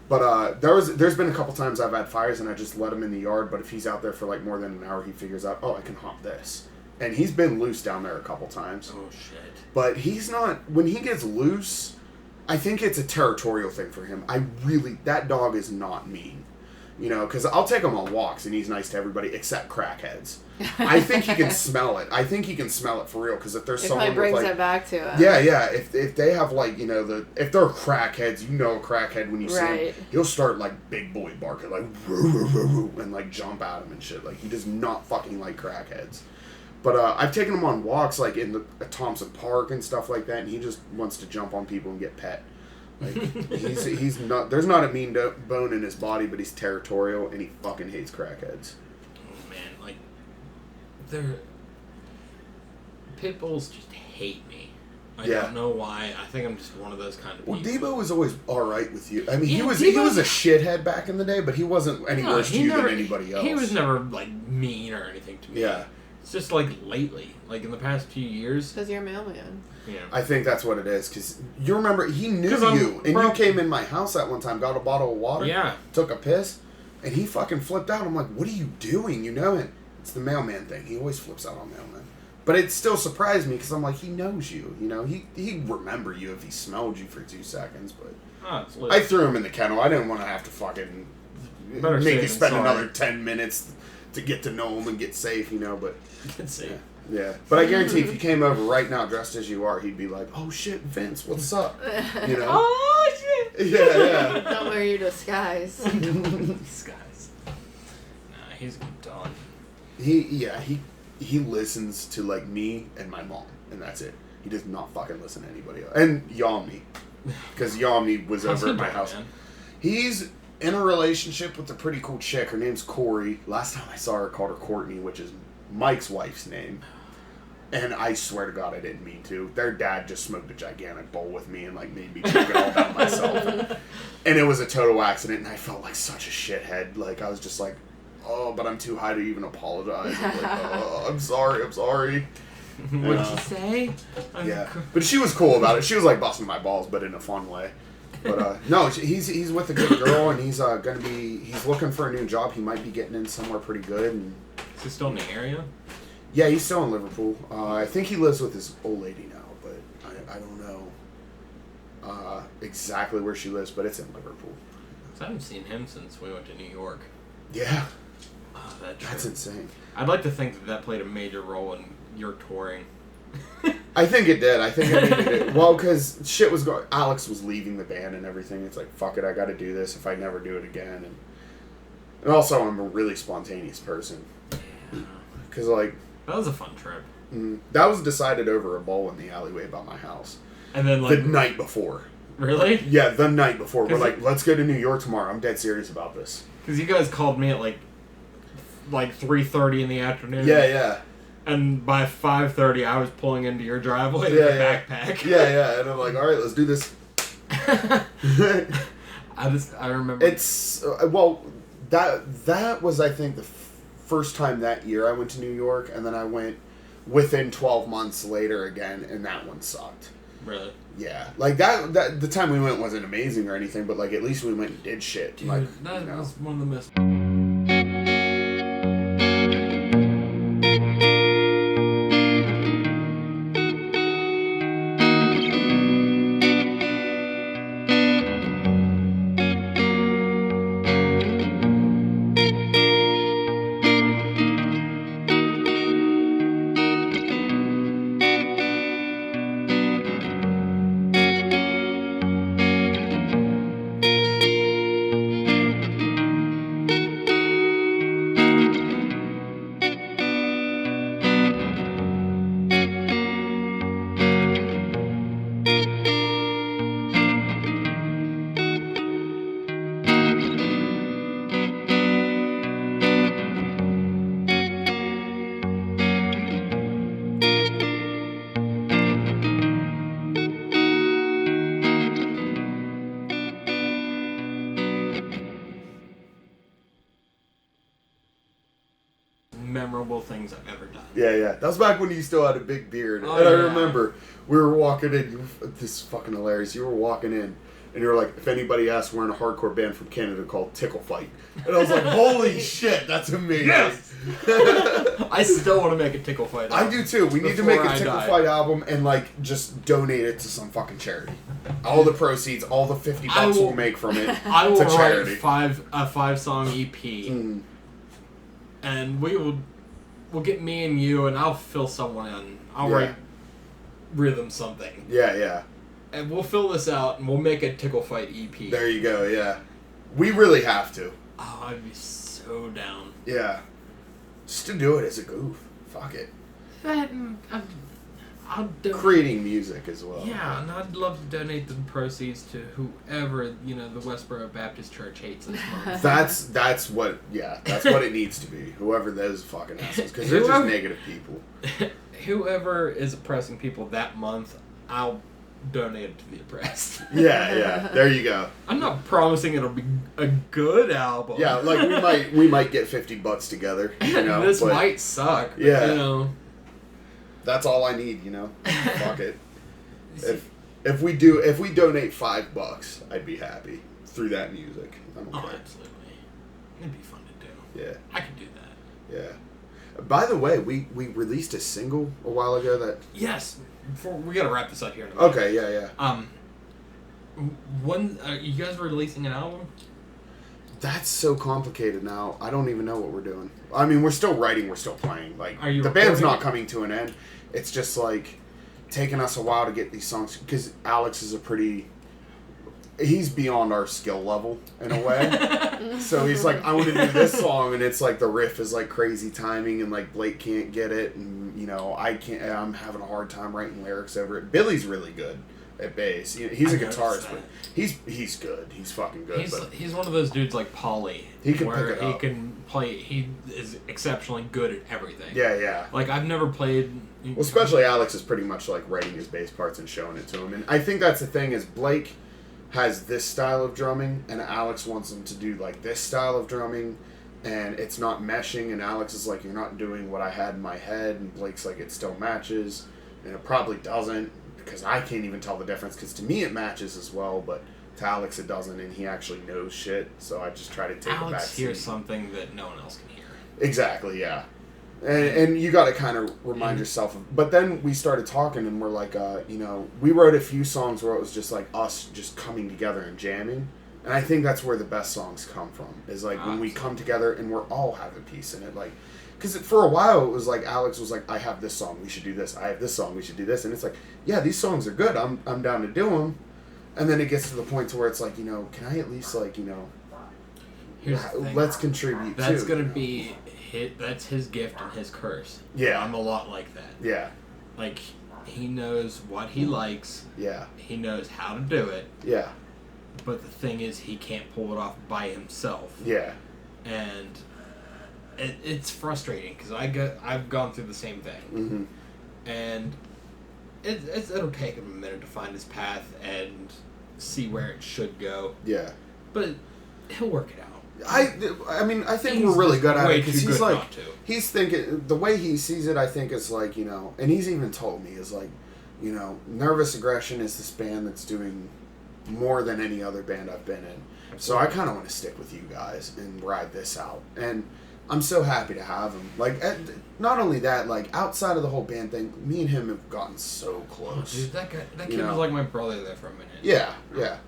But there's been a couple times I've had fires and I just let him in the yard. But if he's out there for like more than an hour, he figures out, oh, I can hop this. And he's been loose down there a couple times. Oh, shit. But he's not... When he gets loose, I think it's a territorial thing for him. That dog is not mean. You know, because I'll take him on walks and he's nice to everybody except crackheads. I think he can smell it. I think he can smell it for real. Because if there's someone with brings it back to him. Yeah. If they have like, you know, if they're crackheads, you know a crackhead when you see him. He'll start like big boy barking like woo, woo, woo, woo, and like jump at him and shit. Like he does not fucking like crackheads. But I've taken him on walks like in the Thompson Park and stuff like that, and he just wants to jump on people and get pet. Like, he's not. There's not a mean bone in his body, but he's territorial and he fucking hates crackheads. Oh man, like pit bulls just hate me. I don't know why. I think I'm just one of those kind of people. Well, Debo was always all right with you. I mean, he was a shithead back in the day, but he wasn't any worse to you than anybody else. He was never like mean or anything to me. Yeah. It's just like lately, like in the past few years. Because you're a mailman. Yeah. I think that's what it is. Because you remember, he knew you, and you came in my house that one time, got a bottle of water, took a piss, and he fucking flipped out. I'm like, what are you doing? You know it. It's the mailman thing. He always flips out on mailman. But it still surprised me because I'm like, he knows you. You know, he'd remember you if he smelled you for 2 seconds. But I threw him in the kennel. I didn't want to have to fucking make you spend another 10 minutes to get to know him and get safe, you know. But get safe. Yeah. But I guarantee if you came over right now dressed as you are, he'd be like, oh shit, Vince, what's up? You know? Oh shit. Yeah. Don't wear your disguise. Disguise. Nah, he's done. He listens to, like, me and my mom, and that's it. He does not fucking listen to anybody else. And Yomni. Because Yomni was over at my house. Man? He's in a relationship with a pretty cool chick. Her name's Corey. Last time I saw her, I called her Courtney, which is Mike's wife's name. And I swear to God, I didn't mean to. Their dad just smoked a gigantic bowl with me and, like, made me choke it all down myself. And it was a total accident, and I felt like such a shithead. Like, I was just like, oh, but I'm too high to even apologize. I'm like, oh, I'm sorry. What'd you say? Yeah. But she was cool about it. She was like busting my balls, but in a fun way. But no, he's with a good girl, and he's looking for a new job. He might be getting in somewhere pretty good. And is he still in the area? Yeah, he's still in Liverpool. I think he lives with his old lady now, but I don't know exactly where she lives, but it's in Liverpool. I haven't seen him since we went to New York. Yeah. Oh, that's insane. I'd like to think that played a major role in your touring. I think it did. I think I needed it. Well, because shit was going... Alex was leaving the band and everything. It's like, fuck it, I gotta do this if I never do it again. And also, I'm a really spontaneous person. Because, like... That was a fun trip. That was decided over a bowl in the alleyway by my house. And then, like... The night before. Really? Yeah, the night before. We're like, let's go to New York tomorrow. I'm dead serious about this. Because you guys called me at, like 3:30 in the afternoon. Yeah. And by 5:30, I was pulling into your driveway with a backpack. Yeah. And I'm like, all right, let's do this. I remember. It's, well, that was, I think, the first time that year I went to New York, and then I went within 12 months later again, and that one sucked. Really? Yeah. Like, that the time we went wasn't amazing or anything, but, like, at least we went and did shit. Dude, like, that was one of the best. Memorable things I've ever done. Yeah. That was back when you still had a big beard. I remember we were walking in. This is fucking hilarious. You were walking in, and you were like, if anybody asks, we're in a hardcore band from Canada called Tickle Fight. And I was like, holy shit, that's amazing. Yes! I still want to make a Tickle Fight album. I do too. We need to make a Tickle Fight album and, like, just donate it to some fucking charity. All the proceeds, all the $50 we'll make from it I will to charity. write a 5-song EP. And we'll get me and you, and I'll fill someone in. I'll write rhythm something. Yeah. And we'll fill this out, and we'll make a Tickle Fight EP. There you go, yeah. We really have to. Oh, I'd be so down. Yeah. Just to do it as a goof. Fuck it. I creating music as well. Yeah, and I'd love to donate the proceeds to whoever, the Westboro Baptist Church hates this month. That's what it needs to be. Whoever those fucking assholes, because they're just negative people. Whoever is oppressing people that month, I'll donate it to the oppressed. Yeah, there you go. I'm not promising it'll be a good album. Yeah, like we might get $50 together. This might suck. But, yeah. That's all I need, Fuck it. If we donate $5, I'd be happy through that music. I'm okay. Oh, absolutely. It'd be fun to do. Yeah. I could do that. Yeah. By the way, we released a single a while ago that. Yes. We gotta wrap this up here in a minute. Okay. Yeah. When you guys releasing an album? That's so complicated now. I don't even know what we're doing. I mean, we're still writing, we're still playing. Like, the band's not coming to an end. It's just like taking us a while to get these songs, because Alex is he's beyond our skill level in a way. So he's like, I want to do this song, and it's like the riff is like crazy timing, and like Blake can't get it, and I can't. I'm having a hard time writing lyrics over it. Billy's really good at bass. He's a guitarist, but he's good. He's fucking good. He's one of those dudes like Pauly. He can pick it up. He can play. He is exceptionally good at everything. Yeah. Like, I've never played. Well, especially Alex is pretty much like writing his bass parts and showing it to him, and I think that's the thing is Blake has this style of drumming, and Alex wants him to do like this style of drumming, and it's not meshing, and Alex is like, you're not doing what I had in my head, and Blake's like, it still matches, and it probably doesn't, because I can't even tell the difference, because to me it matches as well, but to Alex it doesn't, and he actually knows shit, so I just try to take it back. Alex hears something that no one else can hear. Exactly, yeah. And you got to kind of remind yourself of, but then we started talking, and we're like, we wrote a few songs where it was just like us just coming together and jamming, and I think that's where the best songs come from, is like when we come together and we're all having peace in it, like, because for a while it was like Alex was like, I have this song, we should do this, I have this song, we should do this, and it's like, yeah, these songs are good, I'm down to do them, and then it gets to the point to where it's like, can I at least like, let's contribute. That's gonna be that's his gift and his curse. Yeah. I'm a lot like that. Yeah. Like, he knows what he likes. Yeah. He knows how to do it. Yeah. But the thing is, he can't pull it off by himself. Yeah. And it's frustrating, because I've gone through the same thing. Mm-hmm. And it'll take him a minute to find his path and see where it should go. Yeah. But he'll work it out. I mean, I think we're really good at it, because he's like, he's thinking, the way he sees it, I think, is like, and he's even told me, is like, Nervous Aggression is this band that's doing more than any other band I've been in. So I kind of want to stick with you guys and ride this out. And I'm so happy to have him. Like, not only that, like, outside of the whole band thing, me and him have gotten so close. Oh, dude, that kid was like my brother there for a minute. Yeah.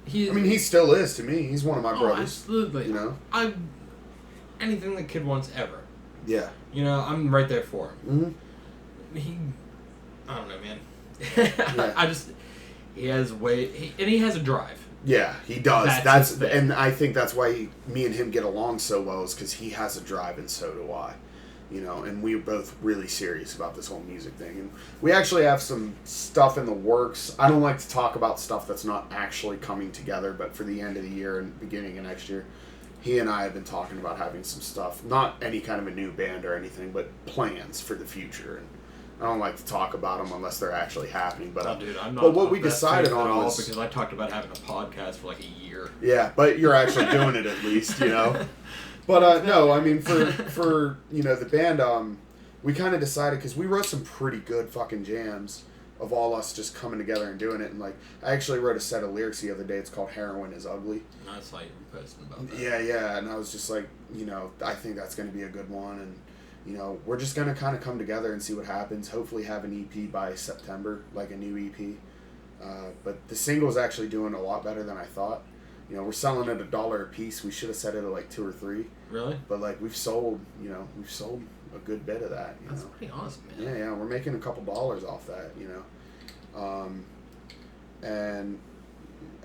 He still is to me. He's one of my brothers. Absolutely. Anything the kid wants ever. Yeah. I'm right there for him. Mm-hmm. I don't know, man. Yeah. He has he has a drive. Yeah, he does. And I think that's why me and him get along so well, is because he has a drive and so do I. And we're both really serious about this whole music thing. And we actually have some stuff in the works. I don't like to talk about stuff that's not actually coming together, but for the end of the year and beginning of next year, he and I have been talking about having some stuff, not any kind of a new band or anything, but plans for the future. And I don't like to talk about them unless they're actually happening. But, dude, I'm not. But what we decided on was, because I talked about having a podcast for like a year. Yeah, but you're actually doing it at least, But no, I mean for the band, we kind of decided, because we wrote some pretty good fucking jams of all us just coming together and doing it, and like I actually wrote a set of lyrics the other day. It's called "Heroin is Ugly." I saw you posting about that. Yeah, and I was just like, I think that's going to be a good one, and we're just going to kind of come together and see what happens. Hopefully have an EP by September, like a new EP. But the single's actually doing a lot better than I thought. We're selling at $1 a piece. We should have set it at like 2 or 3. Really? But like we've sold a good bit of that. That's pretty awesome, man. Yeah, we're making a couple dollars off that. And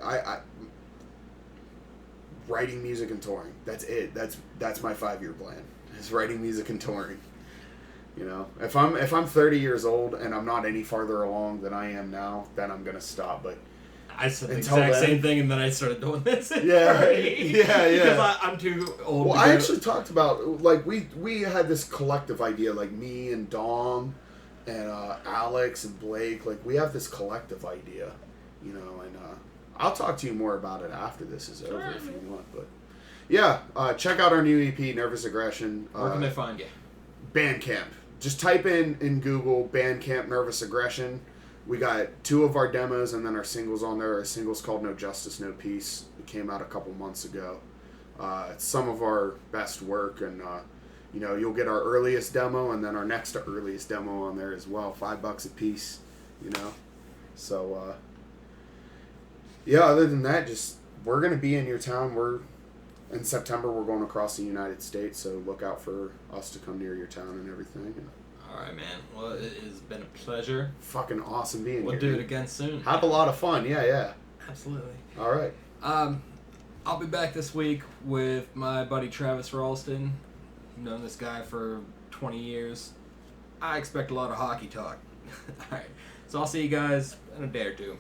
I writing music and touring. That's it. That's my 5-year plan. Is writing music and touring. You know, if I'm 30 years old and I'm not any farther along than I am now, then I'm gonna stop. But I said the exact same thing, and then I started doing this. Yeah, yeah. Because I'm too old. Well, I actually talked about, like, we had this collective idea, like me and Dom and Alex and Blake, like, we have this collective idea, you know, and I'll talk to you more about it after this is over if you want, but yeah, check out our new EP, Nervous Aggression. Where can they find you? Bandcamp. Just type in Google Bandcamp Nervous Aggression. We got 2 of our demos and then our singles on there. Our single's called No Justice, No Peace. It came out a couple months ago. It's some of our best work, and you know, you'll get our earliest demo and then our next to earliest demo on there as well. $5 a piece, you know. So yeah, other than that, just we're gonna be in your town. In September we're going across the United States, so look out for us to come near your town and everything. All right, man. Well, it has been a pleasure. Fucking awesome being here. We'll do it again soon. Have a lot of fun. Yeah. Absolutely. All right. I'll be back this week with my buddy Travis Ralston. I've known this guy for 20 years. I expect a lot of hockey talk. All right. So I'll see you guys in a day or two.